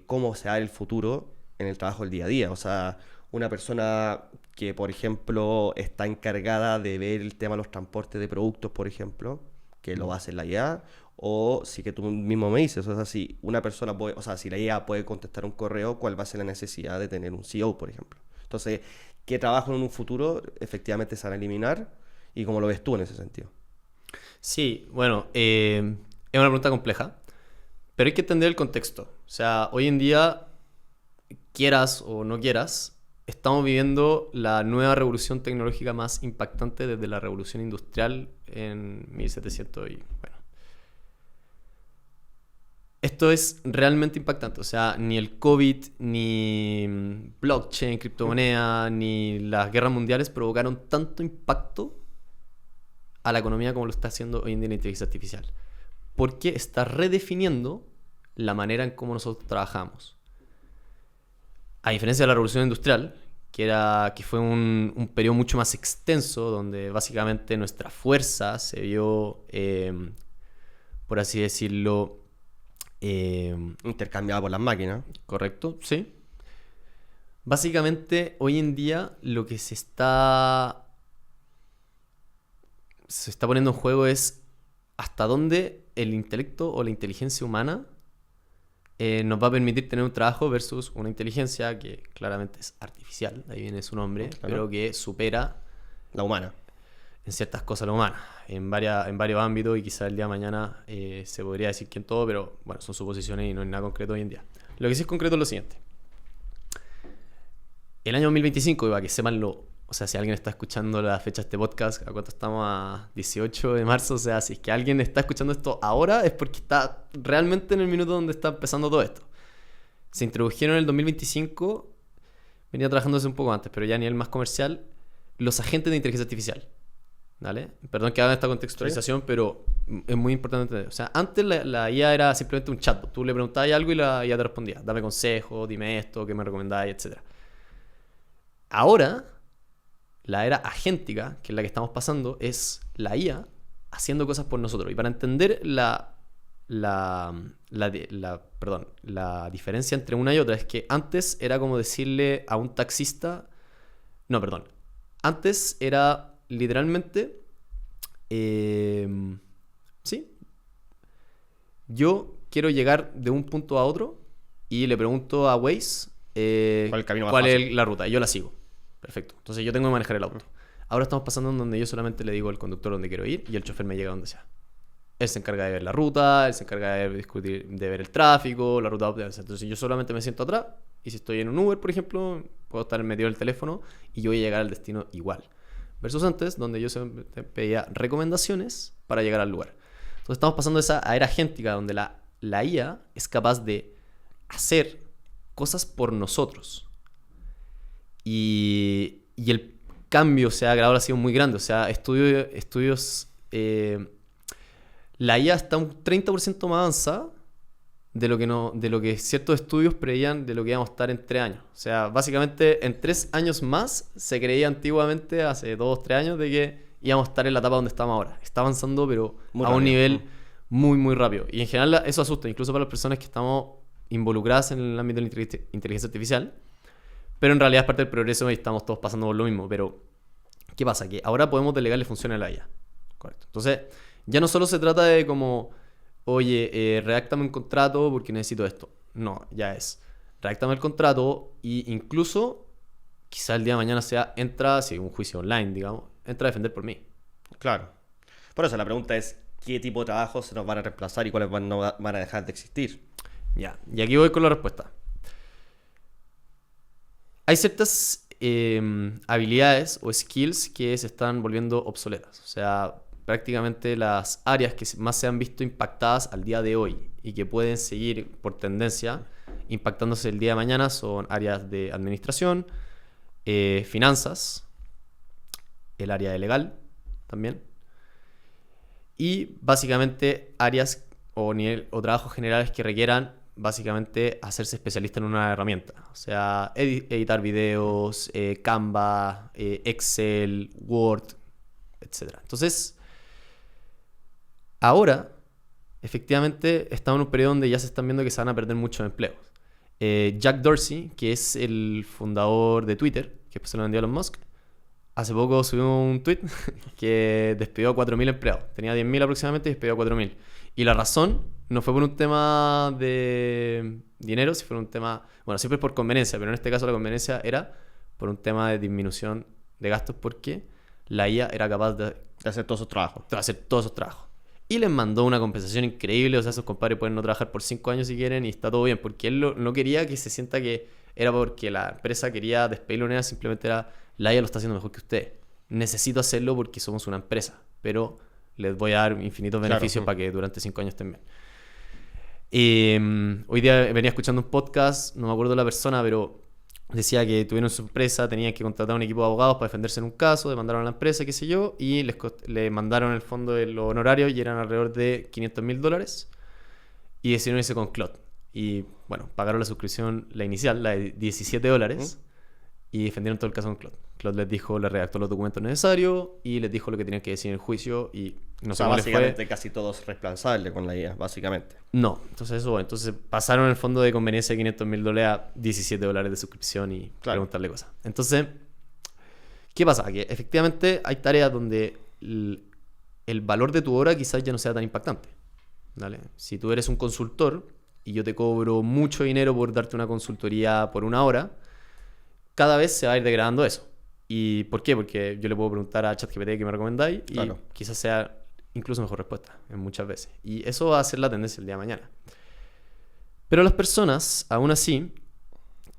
¿Cómo se da el futuro en el trabajo del día a día? O sea, una persona que, por ejemplo, está encargada de ver el tema de los transportes de productos, por ejemplo, que lo va a hacer la IA, o si que tú mismo me dices, o sea, si una persona puede, o sea, si la IA puede contestar un correo, ¿cuál va a ser la necesidad de tener un CEO, por ejemplo? Entonces, ¿qué trabajo en un futuro efectivamente se van a eliminar? ¿Y cómo lo ves tú en ese sentido? Sí, bueno, es una pregunta compleja, pero hay que entender el contexto. O sea, hoy en día, quieras o no quieras, estamos viviendo la nueva revolución tecnológica más impactante desde la revolución industrial en 1700 y bueno. Esto es realmente impactante. O sea, ni el COVID, ni blockchain, criptomoneda, ni las guerras mundiales provocaron tanto impacto a la economía como lo está haciendo hoy en día la inteligencia artificial. Porque está redefiniendo la manera en cómo nosotros trabajamos. A diferencia de la revolución industrial, que fue un periodo mucho más extenso, donde básicamente nuestra fuerza se vio, por así decirlo, Intercambiada por las máquinas. correcto, sí. Básicamente, hoy en día lo que se está poniendo en juego es hasta dónde el intelecto o la inteligencia humana nos va a permitir tener un trabajo versus una inteligencia que claramente es artificial, de ahí viene su nombre, Claro. pero que supera La humana. en ciertas cosas la humana, en varios ámbitos, y quizá el día de mañana se podría decir que en todo, pero bueno, son suposiciones y no hay nada concreto hoy en día. Lo que sí es concreto es lo siguiente. El año 2025, para que sepan o sea, si alguien está escuchando la fecha de este podcast, ¿a cuánto estamos? A 18 de marzo. O sea, si es que alguien está escuchando esto ahora, es porque está realmente en el minuto donde está empezando todo esto. Se introdujeron en el 2025, venía trabajando desde un poco antes, pero ya a nivel más comercial, los agentes de inteligencia artificial. ¿Vale? Perdón que haga esta contextualización, ¿sí? Pero es muy importante entender. O sea, antes la IA era simplemente un chatbot. Tú le preguntabas algo y la IA te respondía. Dame consejos, dime esto, qué me recomendáis, etc. Ahora, la era agéntica, que es la que estamos pasando, es la IA haciendo cosas por nosotros. Y para entender la diferencia entre una y otra, es que antes era como decirle a un taxista... No, perdón. Antes era literalmente... sí. Yo quiero llegar de un punto a otro y le pregunto a Waze ¿Cuál es la ruta, y yo la sigo. Perfecto. Entonces yo tengo que manejar el auto. Ahora estamos pasando en donde yo solamente le digo al conductor dónde quiero ir y el chofer me llega a donde sea. Él se encarga de ver la ruta, él se encarga de discutir, de ver el tráfico, la ruta óptima. Entonces yo solamente me siento atrás, y si estoy en un Uber, por ejemplo, puedo estar en medio del teléfono y yo voy a llegar al destino igual. Versus antes, donde yo pedía recomendaciones para llegar al lugar. Entonces estamos pasando de esa era agéntica, donde la IA es capaz de hacer cosas por nosotros. Y el cambio, o sea, ahora ha sido muy grande. O sea, estudios la IA está un 30% más avanzada de lo que ciertos estudios preveían de lo que íbamos a estar en 3 años. O sea, básicamente en 3 años más se creía antiguamente, hace 2 3 años, de que íbamos a estar en la etapa donde estamos ahora. Está avanzando, pero muy a rápido. Un nivel muy, muy rápido. Y en general eso asusta, incluso para las personas que estamos involucradas en el ámbito de la inteligencia artificial. Pero en realidad es parte del progreso y estamos todos pasando por lo mismo. Pero ¿Qué pasa? Que ahora podemos delegarle funciones a la IA. Correcto. Entonces, ya no solo se trata de como, oye, redáctame un contrato porque necesito esto. No, ya es, redáctame el contrato e incluso, quizá el día de mañana entra, si hay un juicio online, digamos, entra a defender por mí. Claro. Por eso la pregunta es, ¿qué tipo de trabajos se nos van a reemplazar y cuáles no van a dejar de existir? Ya, y aquí voy con la respuesta. Hay ciertas habilidades o skills que se están volviendo obsoletas. O sea, prácticamente las áreas que más se han visto impactadas al día de hoy y que pueden seguir por tendencia impactándose el día de mañana son áreas de administración, finanzas, el área de legal también, y básicamente áreas o trabajos generales que requieran básicamente hacerse especialista en una herramienta. O sea, editar videos, Canva, Excel, Word, etc. Entonces, ahora, efectivamente, estamos en un periodo donde ya se están viendo que se van a perder muchos empleos. Jack Dorsey, que es el fundador de Twitter, que después se lo vendió a Elon Musk, hace poco subió un tweet que despidió a 4.000 empleados. Tenía 10.000 aproximadamente y despidió a 4.000. Y la razón no fue por un tema de dinero, si fue un tema... Bueno, siempre es por conveniencia, pero en este caso la conveniencia era por un tema de disminución de gastos porque la IA era capaz de hacer todos esos trabajos. De hacer todos esos trabajos. Y les mandó una compensación increíble. O sea, esos compadres pueden no trabajar por 5 años si quieren y está todo bien. Porque él no quería que se sienta que era porque la empresa quería despedirlo ni nada. Simplemente era, la IA lo está haciendo mejor que usted. Necesito hacerlo porque somos una empresa. Pero les voy a dar infinitos beneficios para que durante 5 años estén bien. Hoy día venía escuchando un podcast, no me acuerdo de la persona, pero decía que tuvieron su empresa, tenían que contratar a un equipo de abogados para defenderse en un caso, demandaron a la empresa, qué sé yo, y le mandaron el fondo de los honorarios y eran alrededor de $500,000 y decidieron irse con Claude. Y bueno, pagaron la suscripción, la inicial, la de $17, y defendieron todo el caso con Claude. Claude les dijo, les redactó los documentos necesarios y les dijo lo que tenían que decir en el juicio y no sé cómo les fue. Básicamente casi todo es reemplazable con la IA, básicamente. No, entonces pasaron el fondo de conveniencia de $500,000 a $17 de suscripción y preguntarle cosas. Entonces, ¿qué pasa? Que efectivamente hay tareas donde el valor de tu hora quizás ya no sea tan impactante, ¿vale? Si tú eres un consultor y yo te cobro mucho dinero por darte una consultoría por 1 hora, cada vez se va a ir degradando eso. ¿Y por qué? Porque yo le puedo preguntar a ChatGPT que me recomendáis y quizás sea incluso mejor respuesta en muchas veces. Y eso va a ser la tendencia el día de mañana. Pero las personas, aún así,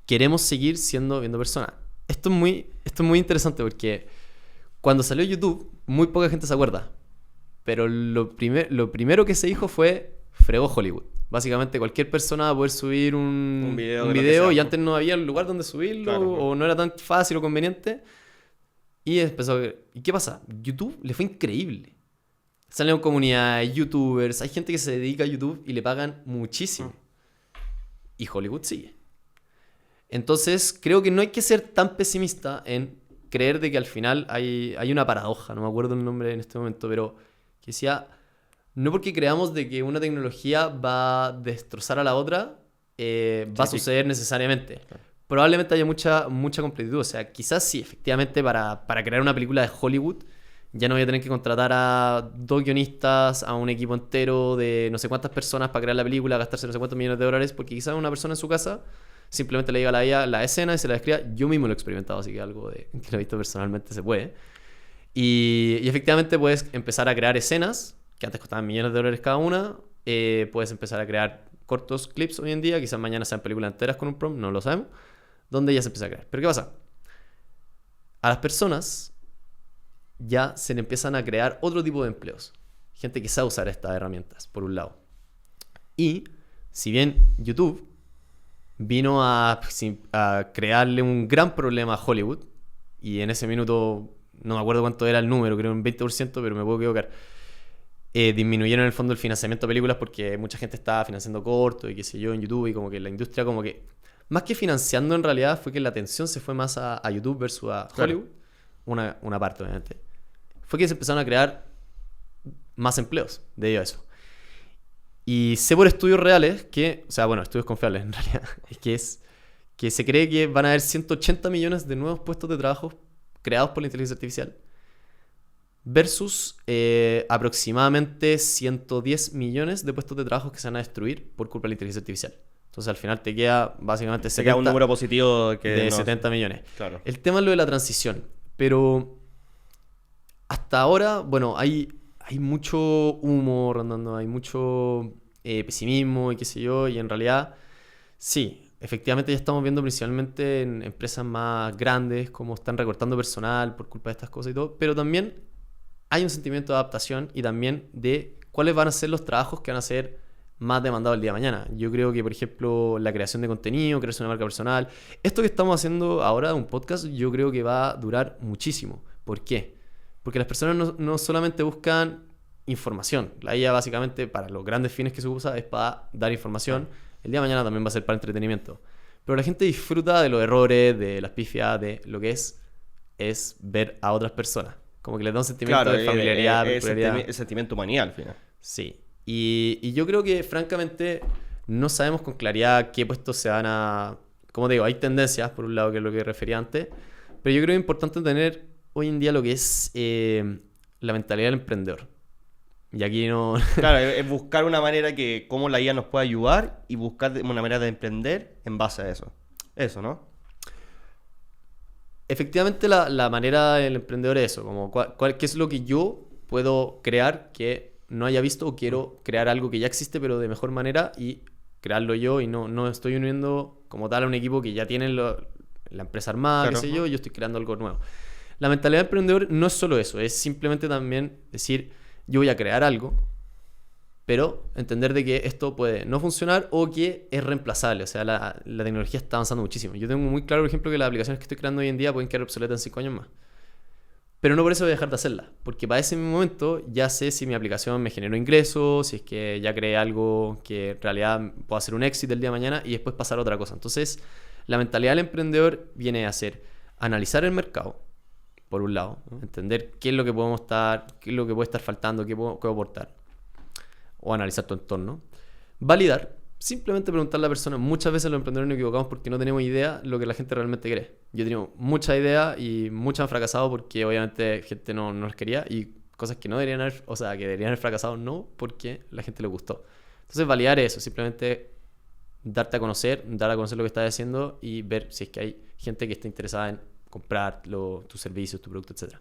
queremos seguir viendo personas. Esto es muy interesante porque cuando salió YouTube, muy poca gente se acuerda. Pero lo primero que se dijo fue fregó Hollywood. Básicamente cualquier persona va a poder subir un video y antes no había lugar donde subirlo o no era tan fácil o conveniente. Y empezó a ver. ¿Y qué pasa? YouTube le fue increíble. Salen comunidades, youtubers, hay gente que se dedica a YouTube y le pagan muchísimo. Y Hollywood sigue. Entonces, creo que no hay que ser tan pesimista en creer de que al final hay una paradoja, no me acuerdo el nombre en este momento, pero que decía, no porque creamos de que una tecnología va a destrozar a la otra, va a suceder necesariamente. Probablemente haya mucha completitud. O sea, quizás sí, efectivamente, para crear una película de Hollywood, ya no voy a tener que contratar a 2 guionistas, a un equipo entero de no sé cuántas personas para crear la película, gastarse no sé cuántos millones de dólares, porque quizás una persona en su casa simplemente le diga a la IA la escena y se la describa. Yo mismo lo he experimentado, así que algo que lo he visto personalmente se puede. Y efectivamente puedes empezar a crear escenas, que antes costaban millones de dólares cada una. Puedes empezar a crear cortos clips hoy en día, quizás mañana sean películas enteras con un prompt, no lo sabemos, donde ya se empieza a crear. Pero ¿qué pasa? A las personas ya se le empiezan a crear otro tipo de empleos. Gente que sabe usar estas herramientas, por un lado. Y si bien YouTube vino a crearle un gran problema a Hollywood, y en ese minuto, no me acuerdo cuánto era el número, creo un 20%, pero me puedo equivocar, disminuyeron en el fondo el financiamiento de películas porque mucha gente estaba financiando cortos y qué sé yo en YouTube, y como que la industria como que, más que financiando en realidad, fue que la atención se fue más a YouTube versus a Hollywood. Una parte, obviamente. Fue que se empezaron a crear más empleos debido a eso. Y sé por estudios reales que, o sea, bueno, estudios confiables en realidad, es que se cree que van a haber 180 millones de nuevos puestos de trabajo creados por la inteligencia artificial versus aproximadamente 110 millones de puestos de trabajo que se van a destruir por culpa de la inteligencia artificial. Entonces al final te queda básicamente Se queda un número positivo que de no- 70 millones. Claro. El tema es lo de la transición, pero hasta ahora, bueno, hay mucho humo rondando, hay mucho pesimismo y qué sé yo, y en realidad sí, efectivamente ya estamos viendo principalmente en empresas más grandes cómo están recortando personal por culpa de estas cosas y todo, pero también hay un sentimiento de adaptación y también de cuáles van a ser los trabajos que van a ser más demandados el día de mañana. Yo creo que, por ejemplo, la creación de contenido, crearse una marca personal, esto que estamos haciendo ahora, un podcast, yo creo que va a durar muchísimo. ¿Por qué? Porque las personas no solamente buscan información. La IA básicamente, para los grandes fines que se usa, es para dar información. El día de mañana también va a ser para entretenimiento. Pero la gente disfruta de los errores, de las pifias, de lo que es ver a otras personas. Como que les da un sentimiento de familiaridad, peculiaridad. El sentimiento de humanidad al final. Sí. Y yo creo que, francamente, no sabemos con claridad qué puestos se van a... Como te digo, hay tendencias, por un lado, que es lo que refería antes, pero yo creo que es importante tener hoy en día lo que es la mentalidad del emprendedor. Y aquí no... Claro, es buscar una manera que cómo la IA nos puede ayudar y buscar una manera de emprender en base a eso. Eso, ¿no? Efectivamente, la manera del emprendedor es eso, como qué es lo que yo puedo crear que no haya visto, o quiero crear algo que ya existe pero de mejor manera y crearlo yo, y no estoy uniendo como tal a un equipo que ya tiene la empresa armada, Claro. qué sé yo estoy creando algo nuevo. La mentalidad del emprendedor no es solo eso, es simplemente también decir, yo voy a crear algo, pero entender de que esto puede no funcionar o que es reemplazable. O sea, la tecnología está avanzando muchísimo. Yo tengo muy claro, por ejemplo, que las aplicaciones que estoy creando hoy en día pueden quedar obsoletas en 5 años más. Pero no por eso voy a dejar de hacerlas, porque para ese momento ya sé si mi aplicación me generó ingresos, si es que ya creé algo que en realidad pueda ser un éxito el día de mañana, y después pasar a otra cosa. Entonces, la mentalidad del emprendedor viene a ser analizar el mercado, por un lado, entender qué es lo que podemos estar, qué es lo que puede estar faltando, qué puedo aportar, o analizar tu entorno. Validar, simplemente preguntarle a la persona. Muchas veces los emprendedores nos equivocamos porque no tenemos idea de lo que la gente realmente cree. Yo he tenido muchas ideas y muchas han fracasado porque obviamente gente no las quería, y cosas que no deberían haber, o sea, que deberían haber fracasado no porque la gente le gustó. Entonces validar eso, simplemente darte a conocer, dar a conocer lo que estás haciendo y ver si es que hay gente que está interesada en comprar tus servicios, tu producto, etc.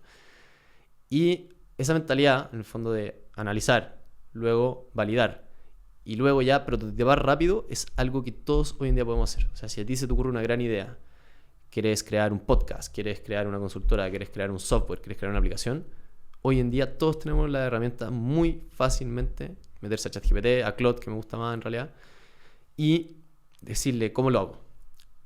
Y esa mentalidad, en el fondo, de analizar, luego validar y luego ya prototipar rápido, es algo que todos hoy en día podemos hacer. O sea, si a ti se te ocurre una gran idea, quieres crear un podcast, quieres crear una consultora, quieres crear un software, quieres crear una aplicación, hoy en día todos tenemos la herramienta muy fácilmente, meterse a ChatGPT, a Claude, que me gusta más en realidad, y decirle cómo lo hago.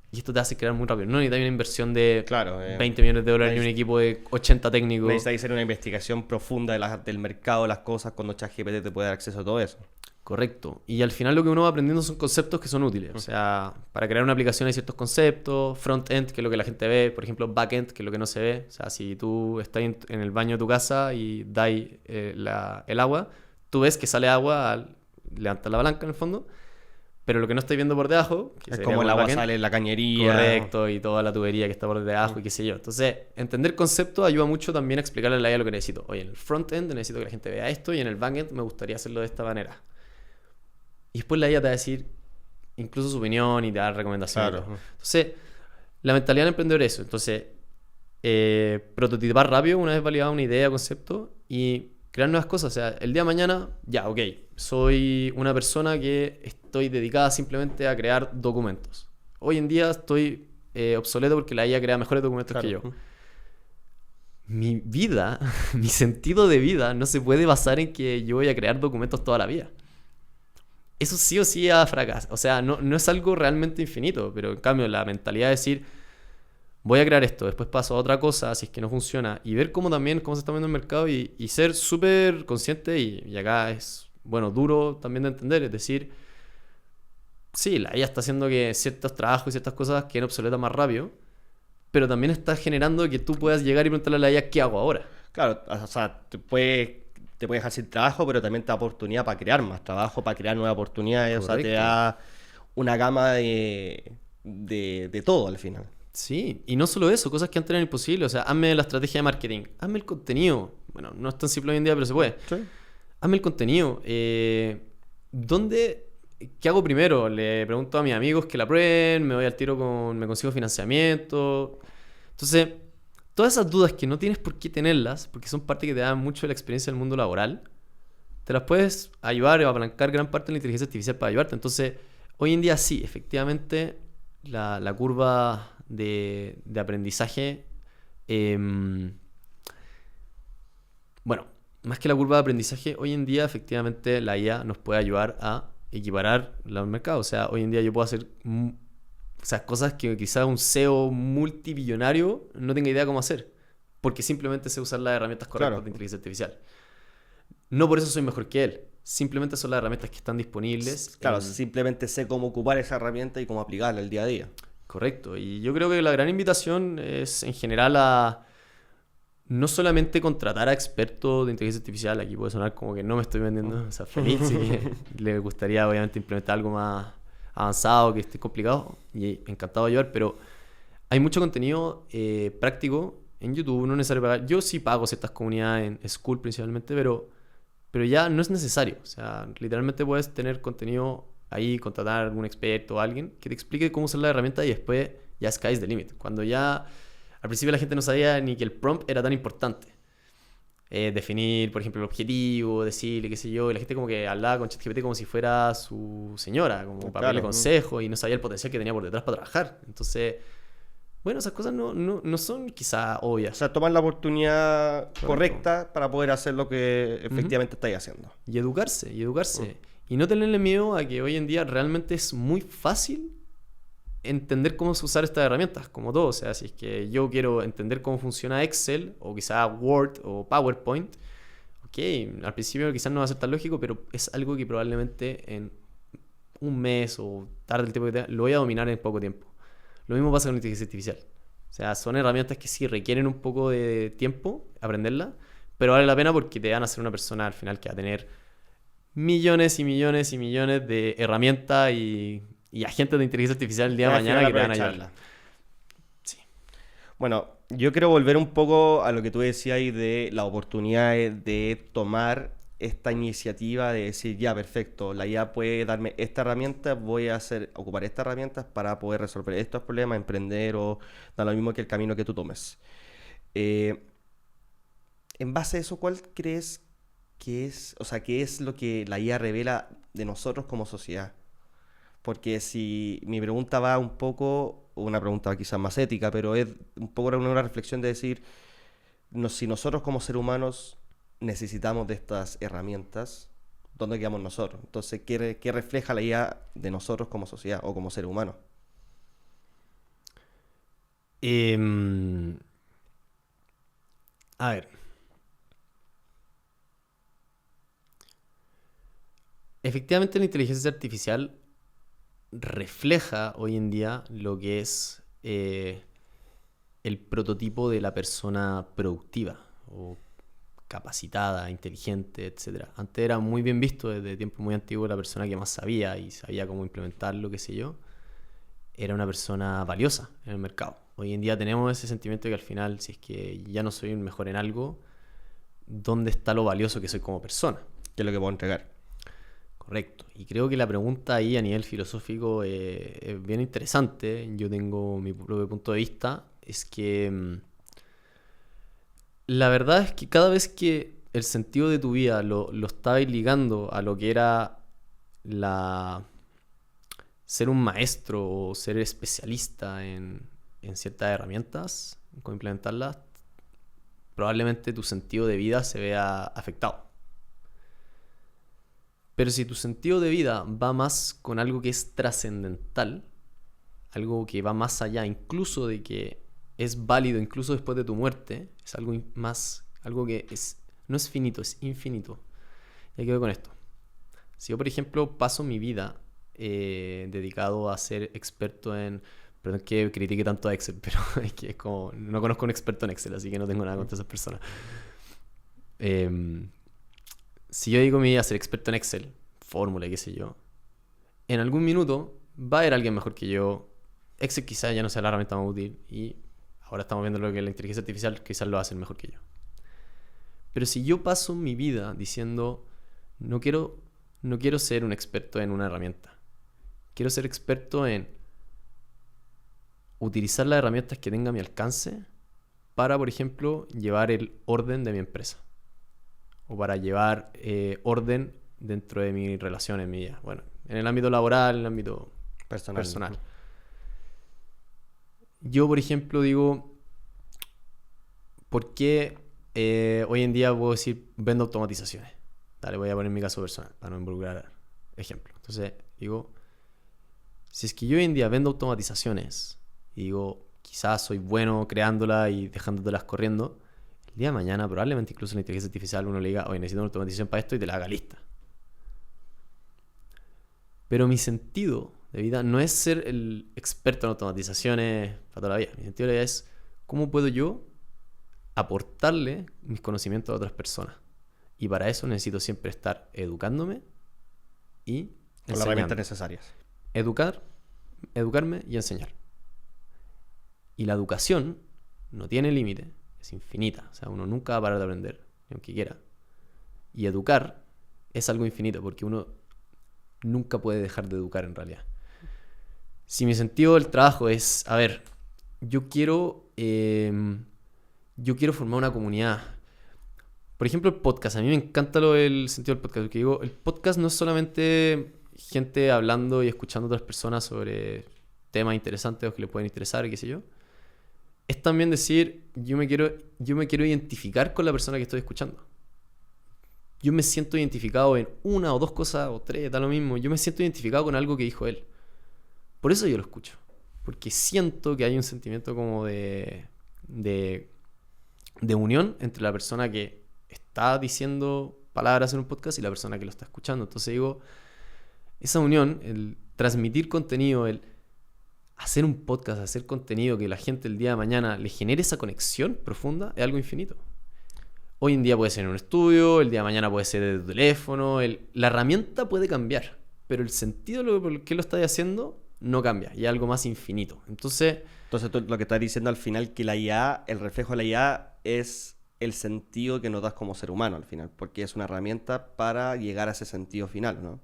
Y esto te hace crear muy rápido. No necesitas una inversión de Claro, 20 millones de dólares ni un equipo de 80 técnicos. necesitas hacer una investigación profunda del mercado, de las cosas, cuando ChatGPT te puede dar acceso a todo eso. Correcto. Y al final lo que uno va aprendiendo son conceptos que son útiles. O sea, para crear una aplicación hay ciertos conceptos, front-end, que es lo que la gente ve, por ejemplo, back-end, que es lo que no se ve. O sea, si tú estás en el baño de tu casa y das el agua, tú ves que sale agua al levantar la palanca en el fondo, pero lo que no estáis viendo por debajo, que Es sería como el el agua backend, sale en la cañería. correcto, y toda la tubería que está por debajo y qué sé yo. Entonces, entender conceptos ayuda mucho también a explicarle a la IA lo que necesito. Oye, en el front-end necesito que la gente vea esto, y en el back-end me gustaría hacerlo de esta manera. Y después la IA te va a decir incluso su opinión y te da recomendaciones. Claro. Entonces, la mentalidad del emprendedor es eso. Entonces, prototipar rápido una vez validada una idea, concepto, y crear nuevas cosas. O sea, el día de mañana, ya, ok, soy una persona que estoy dedicada simplemente a crear documentos. Hoy en día estoy obsoleto porque la IA crea mejores documentos Claro. que yo. Mi vida, mi sentido de vida no se puede basar en que yo voy a crear documentos toda la vida. Eso sí o sí a fracaso. O sea, no es algo realmente infinito, pero en cambio la mentalidad de decir, voy a crear esto, después paso a otra cosa, si es que no funciona, y ver cómo se está viendo el mercado, y ser súper consciente, y acá es, bueno, duro también de entender, es decir, sí, la IA está haciendo que ciertos trabajos y ciertas cosas queden obsoletas más rápido, pero también está generando que tú puedas llegar y preguntarle a la IA, ¿qué hago ahora? Claro, o sea, te puede dejar sin trabajo, pero también te da oportunidad para crear más trabajo, para crear nuevas oportunidades. Correcto. O sea, te da una gama de todo al final. Sí, y no solo eso, cosas que antes eran imposibles. O sea, hazme la estrategia de marketing, hazme el contenido. bueno, no es tan simple hoy en día, pero se puede. Sí. Hazme el contenido. ¿Qué hago primero? Le pregunto a mis amigos que la prueben, me voy al tiro me consigo financiamiento. Entonces, todas esas dudas que no tienes por qué tenerlas, porque son parte que te dan mucho de la experiencia del mundo laboral, te las puedes ayudar o apalancar gran parte de la inteligencia artificial para ayudarte. Entonces, hoy en día sí, efectivamente, la curva de aprendizaje, bueno, más que la curva de aprendizaje, hoy en día efectivamente la IA nos puede ayudar a equiparar al mercado. O sea, hoy en día yo puedo hacer cosas que quizás un CEO multibillonario no tenga idea cómo hacer, porque simplemente sé usar las herramientas correctas de inteligencia artificial. No por eso soy mejor que él, simplemente son las herramientas que están disponibles. Claro, simplemente sé cómo ocupar esa herramienta y cómo aplicarla el día a día. Correcto, y yo creo que la gran invitación es en general a no solamente contratar a expertos de inteligencia artificial. Aquí puede sonar como que no me estoy vendiendo, o sea, feliz, sí que le gustaría obviamente implementar algo más avanzado, que esté complicado, y encantado de ayudar, pero hay mucho contenido práctico en YouTube, no es necesario pagar. Yo sí pago ciertas comunidades en School principalmente, pero ya no es necesario. O sea, literalmente puedes tener contenido ahí, contratar a algún experto o alguien que te explique cómo usar la herramienta y después ya sky's the limit. Cuando ya al principio la gente no sabía ni que el prompt era tan importante. Definir, por ejemplo, el objetivo, decirle, qué sé yo, y la gente como que hablaba con ChatGPT como si fuera su señora, como para darle consejo, y no sabía el potencial que tenía por detrás para trabajar. Entonces, bueno, esas cosas no son quizá obvias. O sea, tomar la oportunidad correcta para poder hacer lo que efectivamente estáis haciendo. Y educarse. Y no tenerle miedo a que hoy en día realmente es muy fácil entender cómo usar estas herramientas, como todo. O sea, si es que yo quiero entender cómo funciona Excel, o quizá Word o PowerPoint, ok, al principio quizás no va a ser tan lógico, pero es algo que probablemente en un mes o tarde el tiempo que tenga, lo voy a dominar en poco tiempo. Lo mismo pasa con la inteligencia artificial. O sea, son herramientas que sí requieren un poco de tiempo aprenderlas, pero vale la pena porque te van a hacer una persona al final que va a tener millones y millones y millones de herramientas y agentes de inteligencia artificial el día de mañana que te van a ayudar. Sí. Bueno, yo quiero volver un poco a lo que tú decías ahí de la oportunidad de tomar esta iniciativa de decir, ya, perfecto, la IA puede darme esta herramienta, voy a ocupar estas herramientas para poder resolver estos problemas, emprender o da lo mismo que el camino que tú tomes. En base a eso, ¿cuál crees que es, o sea, qué es lo que la IA revela de nosotros como sociedad? Porque si mi pregunta va un poco, una pregunta quizás más ética, pero es un poco una reflexión de decir, si nosotros como seres humanos necesitamos de estas herramientas, ¿dónde quedamos nosotros? Entonces, ¿qué refleja la IA de nosotros como sociedad o como seres humanos? A ver. Efectivamente, la inteligencia artificial refleja hoy en día lo que es el prototipo de la persona productiva o capacitada, inteligente, etc. Antes era muy bien visto desde tiempos muy antiguos, la persona que más sabía y sabía cómo implementarlo, qué sé yo, era una persona valiosa en el mercado. Hoy en día tenemos ese sentimiento de que al final, si es que ya no soy un mejor en algo, ¿dónde está lo valioso que soy como persona? ¿Qué es lo que puedo entregar? Correcto. Y creo que la pregunta ahí a nivel filosófico es bien interesante. Yo tengo mi propio punto de vista. Es que la verdad es que cada vez que el sentido de tu vida lo estabas ligando a lo que era ser un maestro o ser especialista en ciertas herramientas, cómo implementarlas, probablemente tu sentido de vida se vea afectado. Pero si tu sentido de vida va más con algo que es trascendental, algo que va más allá, incluso de que es válido incluso después de tu muerte, es algo más, algo que no es finito, es infinito. Y aquí voy con esto. Si yo, por ejemplo, paso mi vida dedicado a ser experto en... Perdón que critique tanto a Excel, pero es que es como... No conozco a un experto en Excel, así que no tengo nada contra esas personas. Si yo digo mi vida a ser experto en Excel, fórmula, qué sé yo, en algún minuto va a haber alguien mejor que yo. Excel quizás ya no sea la herramienta más útil y ahora estamos viendo lo que la inteligencia artificial quizás lo hace mejor que yo. Pero si yo paso mi vida diciendo, no quiero ser un experto en una herramienta. Quiero ser experto en utilizar las herramientas que tenga a mi alcance para, por ejemplo, llevar el orden de mi empresa. O para llevar orden dentro de mi relación, en mi vida. Bueno, en el ámbito laboral, en el ámbito personal. Yo, por ejemplo, digo, ¿por qué hoy en día puedo decir vendo automatizaciones? Dale, voy a poner mi caso personal para no involucrar ejemplo. Entonces, digo, si es que yo hoy en día vendo automatizaciones y digo, quizás soy bueno creándolas y dejándotelas corriendo, el día de mañana probablemente incluso en la inteligencia artificial uno le diga, oye, necesito una automatización para esto y te la haga lista. Pero mi sentido de vida no es ser el experto en automatizaciones para toda la vida. Mi sentido de vida es cómo puedo yo aportarle mis conocimientos a otras personas. Y para eso necesito siempre estar educándome y con enseñando. las herramientas necesarias. Educarme y enseñar. Y la educación no tiene límite, es infinita. O sea, uno nunca va a parar de aprender, ni aunque quiera. Y educar es algo infinito, porque uno nunca puede dejar de educar en realidad. Si mi sentido del trabajo es, a ver, yo quiero formar una comunidad. Por ejemplo, el podcast. A mí me encanta el sentido del podcast, porque digo, el podcast no es solamente gente hablando y escuchando a otras personas sobre temas interesantes o que le pueden interesar y qué sé yo. Es también decir, yo me quiero identificar con la persona que estoy escuchando. Yo me siento identificado en una o dos cosas o tres, da lo mismo. Yo me siento identificado con algo que dijo él. Por eso yo lo escucho. Porque siento que hay un sentimiento como de unión entre la persona que está diciendo palabras en un podcast y la persona que lo está escuchando. Entonces digo, esa unión, el transmitir contenido, el hacer un podcast, hacer contenido que la gente el día de mañana le genere esa conexión profunda, es algo infinito. Hoy en día puede ser en un estudio, el día de mañana puede ser de tu teléfono, la herramienta puede cambiar, pero el sentido de por qué lo estás haciendo no cambia, y es algo más infinito. Entonces tú lo que estás diciendo al final, que la IA, el reflejo de la IA es el sentido que nos das como ser humano al final, porque es una herramienta para llegar a ese sentido final, ¿no?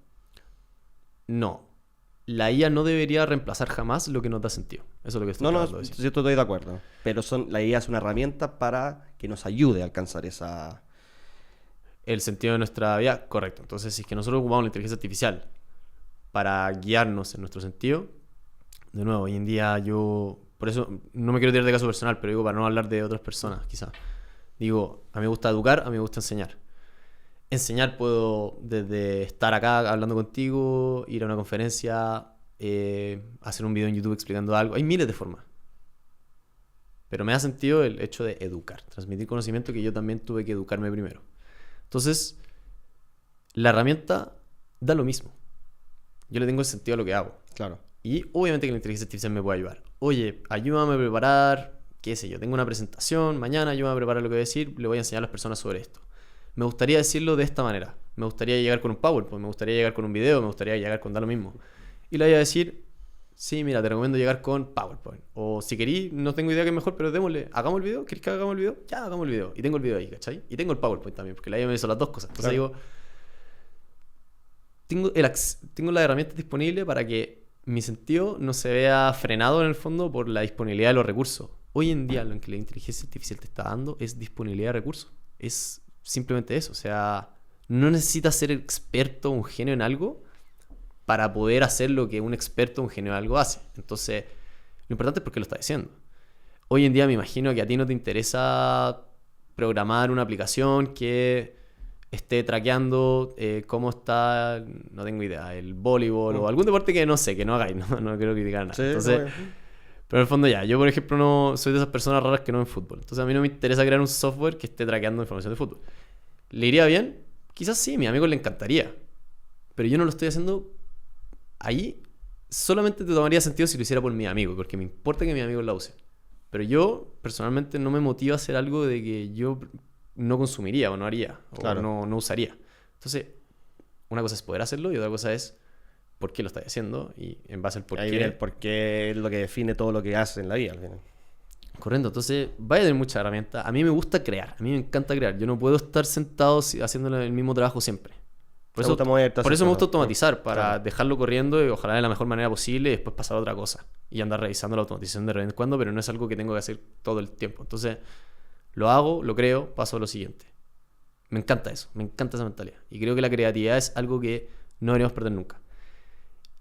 No. La IA no debería reemplazar jamás lo que nos da sentido. Eso es lo que estoy tratando de decir. Yo estoy de acuerdo. Pero la IA es una herramienta para que nos ayude a alcanzar el sentido de nuestra vida, correcto. Entonces, si es que nosotros ocupamos la inteligencia artificial para guiarnos en nuestro sentido, de nuevo, hoy en día por eso no me quiero tirar de caso personal, pero digo, para no hablar de otras personas, quizás. Digo, a mí me gusta educar, a mí me gusta enseñar. Enseñar puedo desde estar acá hablando contigo, ir a una conferencia, hacer un video en YouTube explicando algo. Hay miles de formas. Pero me da sentido el hecho de educar, transmitir conocimiento que yo también tuve que educarme primero. Entonces, la herramienta da lo mismo. Yo le tengo el sentido a lo que hago. Claro. Y obviamente que la inteligencia artificial me puede ayudar. Oye, ayúdame a preparar, qué sé yo, tengo una presentación, mañana ayúdame a preparar lo que voy a decir, le voy a enseñar a las personas sobre esto. Me gustaría decirlo de esta manera. Me gustaría llegar con un PowerPoint, me gustaría llegar con un video, me gustaría llegar con da lo mismo. Y le voy a decir, sí, mira, te recomiendo llegar con PowerPoint. O si querís, no tengo idea qué es mejor, pero démosle, hagamos el video. ¿Querés que hagamos el video? Ya, hagamos el video. Y tengo el video ahí, ¿cachai? Y tengo el PowerPoint también, porque la IA me hizo las dos cosas. Entonces claro. digo, tengo las herramientas disponibles para que mi sentido no se vea frenado en el fondo por la disponibilidad de los recursos. Hoy en día lo que la inteligencia artificial te está dando es disponibilidad de recursos. Es simplemente eso. O sea, no necesitas ser experto o un genio en algo para poder hacer lo que un experto o un genio en algo hace. Entonces, lo importante es por qué lo estás haciendo. Hoy en día me imagino que a ti no te interesa programar una aplicación que esté traqueando cómo está, no tengo idea, el voleibol o algún deporte que no sé, que no hagáis, no quiero criticar nada. Sí, entonces, pero en el fondo yo por ejemplo no soy de esas personas raras que no ven fútbol. Entonces a mí no me interesa crear un software que esté traqueando información de fútbol. ¿Le iría bien? Quizás sí, a mi amigo le encantaría. Pero yo no lo estoy haciendo ahí. Solamente te tomaría sentido si lo hiciera por mi amigo, porque me importa que mi amigo la use. Pero yo personalmente no me motiva a hacer algo de que yo no consumiría o no haría o claro, no usaría. Entonces, una cosa es poder hacerlo y otra cosa es por qué lo estás haciendo y en base al por qué. El por qué es lo que define todo lo que haces en la vida al final. Corriendo, entonces vaya a tener muchas herramientas. A mí me gusta crear, a mí me encanta crear. Yo no puedo estar sentado haciendo el mismo trabajo siempre. Por Te eso, gusta moverte, por hacer eso me gusta cosas. automatizar, para Claro. dejarlo corriendo y ojalá de la mejor manera posible y después pasar a otra cosa. Y andar revisando la automatización de vez en cuando, pero no es algo que tengo que hacer todo el tiempo. Entonces, lo hago, lo creo, paso a lo siguiente. Me encanta eso, me encanta esa mentalidad. Y creo que la creatividad es algo que no deberíamos perder nunca.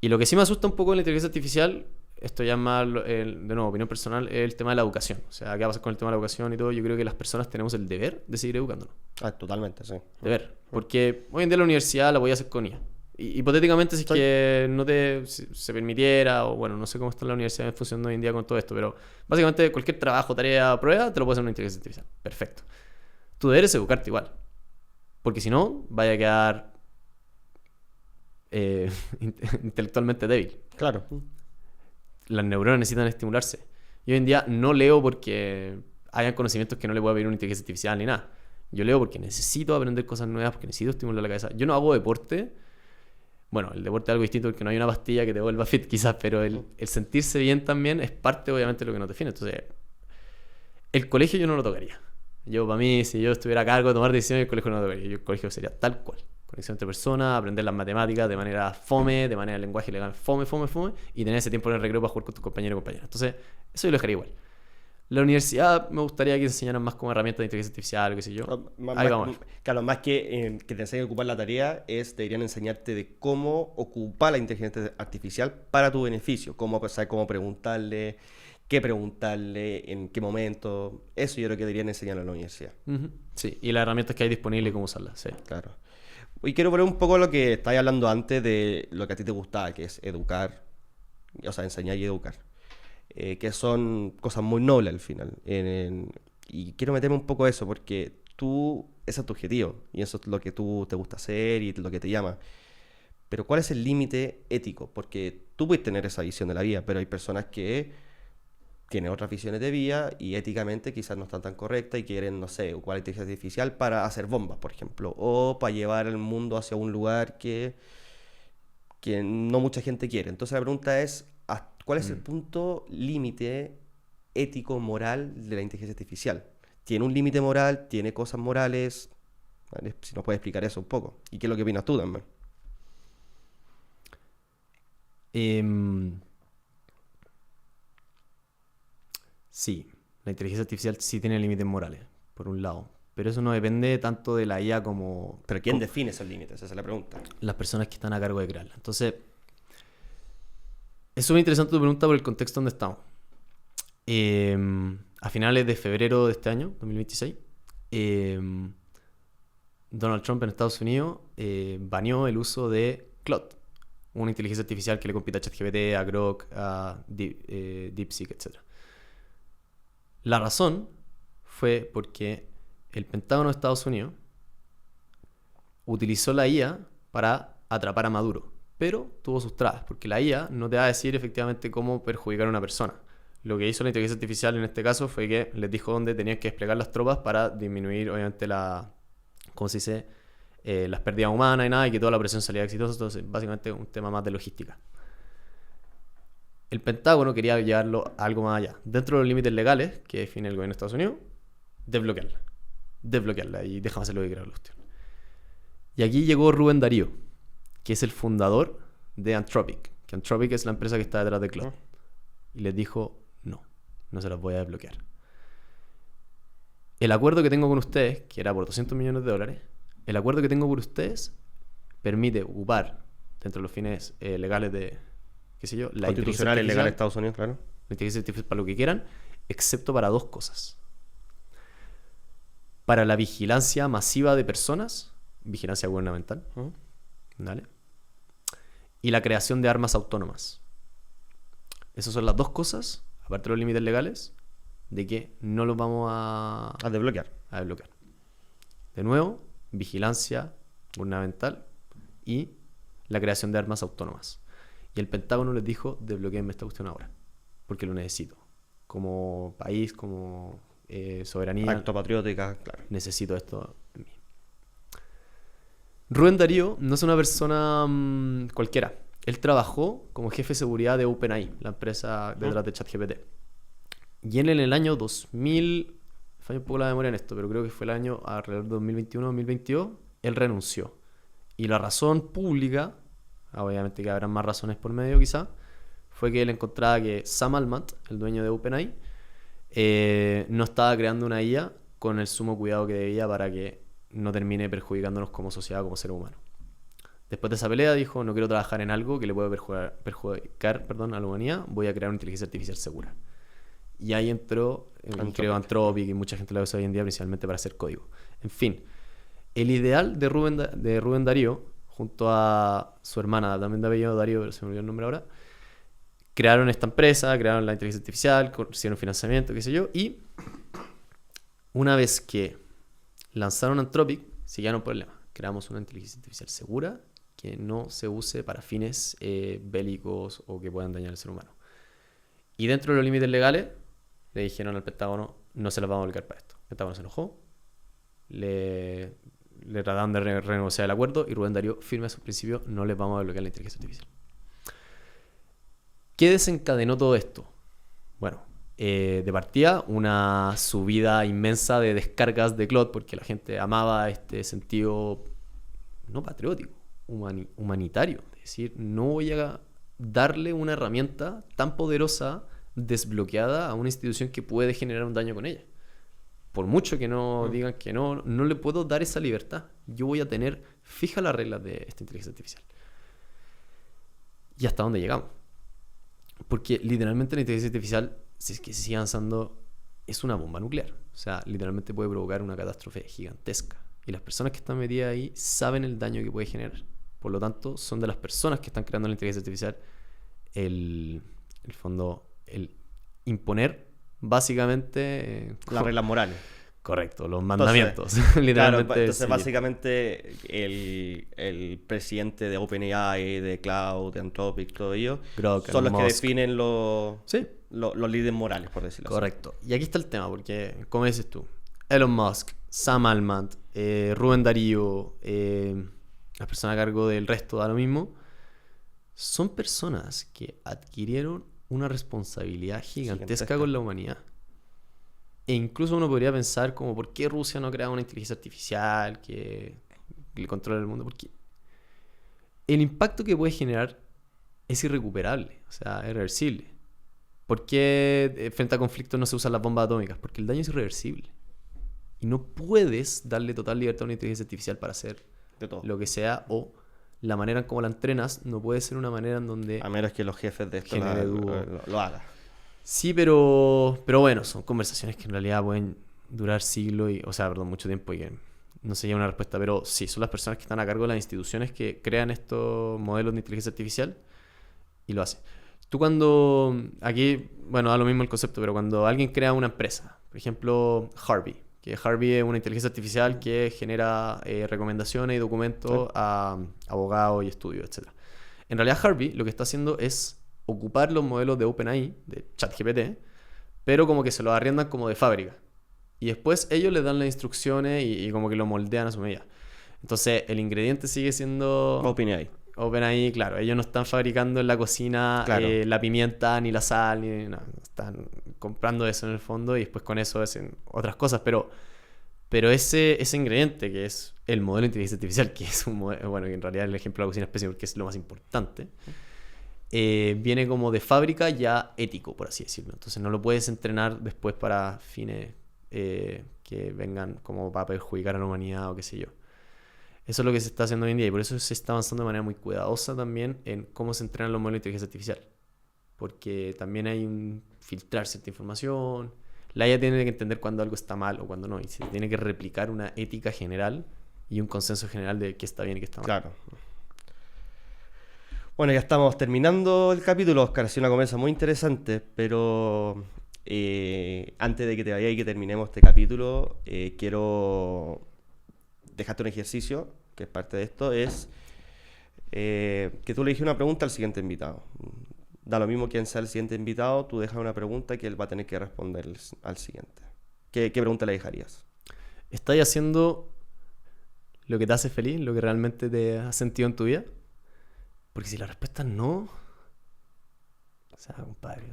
Y lo que sí me asusta un poco en la inteligencia artificial, esto ya es más, de nuevo, opinión personal, es el tema de la educación. O sea, ¿qué va a pasar con el tema de la educación y todo? Yo creo que las personas tenemos el deber de seguir educándonos. Totalmente, sí. Deber. Porque hoy en día la universidad la voy a hacer con IA. Hipotéticamente, si es Sí. que no te se permitiera, o bueno, no sé cómo está la universidad funcionando hoy en día con todo esto, pero básicamente cualquier trabajo, tarea, prueba, te lo puede hacer una inteligencia artificial. Perfecto. Tu deber es educarte igual. Porque si no, vaya a quedar intelectualmente débil. Claro. Las neuronas necesitan estimularse. Y hoy en día no leo porque hayan conocimientos que no le voy a pedir una inteligencia artificial ni nada. Yo leo porque necesito aprender cosas nuevas, porque necesito estimular la cabeza. Yo no hago deporte. Bueno, el deporte es algo distinto porque no hay una pastilla que te vuelva fit quizás, pero el sentirse bien también es parte obviamente de lo que nos define. Entonces, el colegio yo no lo tocaría. Yo, para mí, si yo estuviera a cargo de tomar decisiones, el colegio no lo tocaría. Yo, el colegio sería tal cual. Conexión entre personas, aprender las matemáticas de manera fome, de manera lenguaje legal fome, y tener ese tiempo en el recreo para jugar con tus compañeros y compañeras. Entonces, eso yo lo dejaría igual. La universidad me gustaría que enseñaran más como herramientas de inteligencia artificial, qué sé yo. Ahí vamos. Claro, más que te enseñen a ocupar la tarea, deberían enseñarte de cómo ocupar la inteligencia artificial para tu beneficio, cómo saber cómo preguntarle, qué preguntarle, en qué momento. Eso yo creo que deberían enseñar en la universidad. Sí, y las herramientas que hay disponibles y cómo usarlas, sí. Claro. Y quiero poner un poco lo que estabas hablando antes de lo que a ti te gustaba, que es educar, o sea, enseñar y educar. Que son cosas muy nobles al final. Y quiero meterme un poco a eso, porque ese es tu objetivo, y eso es lo que tú te gusta hacer y lo que te llama. Pero ¿cuál es el límite ético? Porque tú puedes tener esa visión de la vida, pero hay personas que tienen otras visiones de vida y éticamente quizás no están tan correctas y quieren, no sé, ocupar la inteligencia artificial para hacer bombas, por ejemplo, o para llevar el mundo hacia un lugar que no mucha gente quiere. Entonces la pregunta es, ¿cuál es el punto límite ético, moral de la inteligencia artificial? ¿Tiene un límite moral? ¿Tiene cosas morales? ¿Vale? Si nos puedes explicar eso un poco. ¿Y qué es lo que opinas tú también? Sí, la inteligencia artificial sí tiene límites morales, por un lado. Pero eso no depende tanto de la IA como ¿Pero quién define esos límites? Esa es la pregunta. las personas que están a cargo de crearla. Entonces, es súper interesante tu pregunta por el contexto donde estamos. A finales de febrero de este año, 2026, Donald Trump en Estados Unidos baneó el uso de Claude, una inteligencia artificial que le compite a ChatGPT, a Grok, a DeepSeek, etc. La razón fue porque el Pentágono de Estados Unidos utilizó la IA para atrapar a Maduro, pero tuvo sus trabas, porque la IA no te va a decir efectivamente cómo perjudicar a una persona. Lo que hizo la inteligencia artificial en este caso fue que les dijo dónde tenían que desplegar las tropas para disminuir, obviamente, ¿cómo se dice? Las pérdidas humanas y nada, y que toda la operación saliera exitosa. Entonces, básicamente, un tema más de logística. El Pentágono quería llevarlo a algo más allá. Dentro de los límites legales que define el gobierno de Estados Unidos, desbloquearla y déjame hacer lo que quiera la cuestión. Y aquí llegó Rubén Darío, que es el fundador de Anthropic, que Anthropic es la empresa que está detrás de Claude, y les dijo, no se las voy a desbloquear. El acuerdo que tengo con ustedes, que era por $200 millones, el acuerdo que tengo con ustedes permite ocupar, dentro de los fines legales de, qué sé yo, la constitucionales, legales de Estados Unidos, claro. La inteligencia artificial para lo que quieran, excepto para dos cosas. Para la vigilancia masiva de personas, vigilancia gubernamental, ¿vale? Y la creación de armas autónomas. Esas son las dos cosas, aparte de los límites legales, de que no los vamos a desbloquear. De nuevo, vigilancia gubernamental y la creación de armas autónomas. Y el Pentágono les dijo, desbloqueenme esta cuestión ahora, porque lo necesito. Como país, como soberanía. Acto patriótica, claro. Necesito esto en mí. Rubén Darío no es una persona cualquiera. Él trabajó como jefe de seguridad de OpenAI, la empresa detrás de ChatGPT. Y él en el año 2000, falla un poco la memoria en esto, pero creo que fue el año alrededor de 2021-2022, él renunció. Y la razón pública, obviamente que habrán más razones por medio quizá, fue que él encontraba que Sam Altman, el dueño de OpenAI, no estaba creando una IA con el sumo cuidado que debía para que no termine perjudicándonos como sociedad, como ser humano. Después de esa pelea dijo, no quiero trabajar en algo que le pueda perjudicar a la humanidad, voy a crear una inteligencia artificial segura. Y ahí entró, creo, Anthropic, y mucha gente lo usa hoy en día principalmente para hacer código. En fin, el ideal de Rubén Darío, junto a su hermana, también de apellido Darío, pero se me olvidó el nombre ahora, crearon esta empresa, crearon la inteligencia artificial, consiguieron financiamiento, qué sé yo, y una vez que lanzaron Anthropic, se quedaron un problema. Creamos una inteligencia artificial segura que no se use para fines bélicos o que puedan dañar al ser humano. Y dentro de los límites legales, le dijeron al Pentágono, no se las vamos a obligar para esto. El Pentágono se enojó, le trataron de renegociar el acuerdo y Rubén Darío firme a sus principios, no les vamos a bloquear la inteligencia artificial. ¿Qué desencadenó todo esto? Bueno, de partida, una subida inmensa de descargas de Claude porque la gente amaba este sentido no patriótico, humanitario. Es decir, no voy a darle una herramienta tan poderosa desbloqueada a una institución que puede generar un daño con ella. Por mucho que no digan que no le puedo dar esa libertad. Yo voy a tener fija las reglas de esta inteligencia artificial. ¿Y hasta dónde llegamos? Porque literalmente la inteligencia artificial, si es que se sigue avanzando, es una bomba nuclear. O sea, literalmente puede provocar una catástrofe gigantesca. Y las personas que están metidas ahí saben el daño que puede generar. Por lo tanto, son de las personas que están creando la inteligencia artificial el imponer básicamente las reglas morales. Correcto, los mandamientos. Literalmente. Claro, entonces básicamente el presidente de OpenAI, de Cloud, de Anthropic, todo ello, son los que definen los líderes morales, por decirlo así. Correcto. Y aquí está el tema, porque, como dices tú, Elon Musk, Sam Altman, Rubén Darío, las personas a cargo del resto da lo mismo, son personas que adquirieron una responsabilidad gigantesca con la humanidad. E incluso uno podría pensar como, ¿por qué Rusia no crea una inteligencia artificial que le controle el mundo? Porque el impacto que puede generar es irrecuperable, o sea, es irreversible. ¿Por qué frente a conflictos no se usan las bombas atómicas? Porque el daño es irreversible. Y no puedes darle total libertad a una inteligencia artificial para hacer de todo lo que sea, o la manera en cómo la entrenas no puede ser una manera en donde... A menos que los jefes de esto lo hagan. Sí, pero bueno, son conversaciones que en realidad pueden durar siglos, mucho tiempo y que no se lleva una respuesta. Pero sí, son las personas que están a cargo de las instituciones que crean estos modelos de inteligencia artificial y lo hacen. Tú cuando... Aquí, da lo mismo el concepto, pero cuando alguien crea una empresa, por ejemplo, Harvey, que Harvey es una inteligencia artificial que genera recomendaciones y documentos a abogados y estudios, etc. En realidad Harvey lo que está haciendo es ocupar los modelos de OpenAI, de ChatGPT, pero como que se los arriendan como de fábrica. Y después ellos les dan las instrucciones y como que lo moldean a su medida. Entonces el ingrediente sigue siendo... OpenAI, claro. Ellos no están fabricando en la cocina la pimienta, ni la sal, ni nada. Están comprando eso en el fondo y después con eso hacen otras cosas. Pero ese ingrediente que es el modelo de inteligencia artificial, que es un modelo, que en realidad es el ejemplo de la cocina especie porque es lo más importante, viene como de fábrica ya ético, por así decirlo. Entonces no lo puedes entrenar después para fines que vengan como para perjudicar a la humanidad o qué sé yo. Eso es lo que se está haciendo hoy en día y por eso se está avanzando de manera muy cuidadosa también en cómo se entrenan los modelos de inteligencia artificial. Porque también hay un filtrar cierta información. La IA tiene que entender cuando algo está mal o cuando no. Y se tiene que replicar una ética general y un consenso general de qué está bien y qué está mal. Claro. Bueno, ya estamos terminando el capítulo, Oscar. Ha sido una conversa muy interesante, pero antes de que te vayas y que terminemos este capítulo, quiero dejarte un ejercicio, que es parte de esto, es que tú le dijes una pregunta al siguiente invitado. Da lo mismo quién sea el siguiente invitado, tú dejas una pregunta que él va a tener que responder al siguiente. ¿Qué pregunta le dejarías? ¿Estás haciendo lo que te hace feliz, lo que realmente te ha sentido en tu vida? Porque si la respuesta es no, compadre,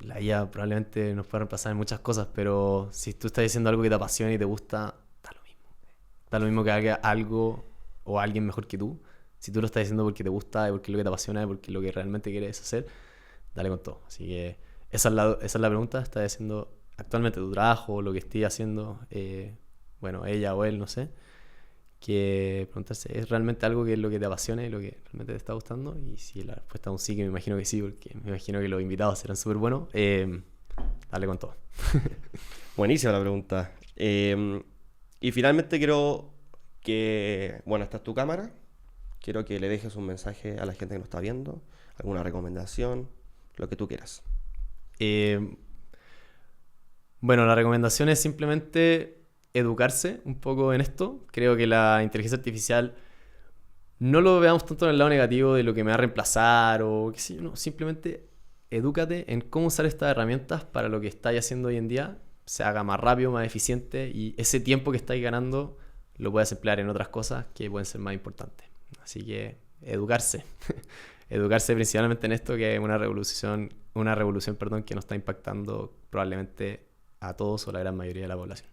la IA probablemente nos puede reemplazar en muchas cosas, pero si tú estás diciendo algo que te apasiona y te gusta, da lo mismo. Da lo mismo que haga algo o alguien mejor que tú. Si tú lo estás diciendo porque te gusta, porque es lo que te apasiona, porque es lo que realmente quieres hacer, dale con todo. Así que esa es la pregunta. ¿Estás haciendo actualmente tu trabajo, lo que estés haciendo? Bueno, ella o él, no sé. Que preguntarse, ¿es realmente algo que es lo que te apasiona y lo que realmente te está gustando? Y si la respuesta es un sí, que me imagino que sí, porque me imagino que los invitados serán súper buenos, dale con todo. Buenísima la pregunta. Y finalmente quiero que, bueno, esta es tu cámara. Quiero que le dejes un mensaje a la gente que nos está viendo, alguna recomendación, lo que tú quieras. Bueno, la recomendación es simplemente educarse un poco en esto. Creo que la inteligencia artificial no lo veamos tanto en el lado negativo de lo que me va a reemplazar o qué sé yo, no. Simplemente edúcate en cómo usar estas herramientas para lo que estáis haciendo hoy en día se haga más rápido, más eficiente y ese tiempo que estáis ganando lo puedas emplear en otras cosas que pueden ser más importantes. Así que educarse. Educarse principalmente en esto, que es una revolución, perdón, que nos está impactando probablemente a todos o la gran mayoría de la población.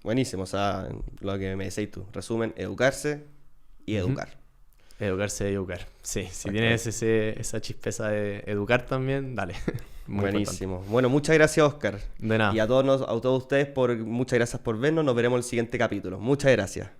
Buenísimo, o sea, lo que me decís tú. Resumen, educarse y educar. Educarse y educar. Sí, si tienes esa chispeza de educar también, dale. Muy buenísimo. importante. Bueno, muchas gracias, Oscar. De nada. Y a todos ustedes, muchas gracias por vernos. Nos veremos en el siguiente capítulo. Muchas gracias.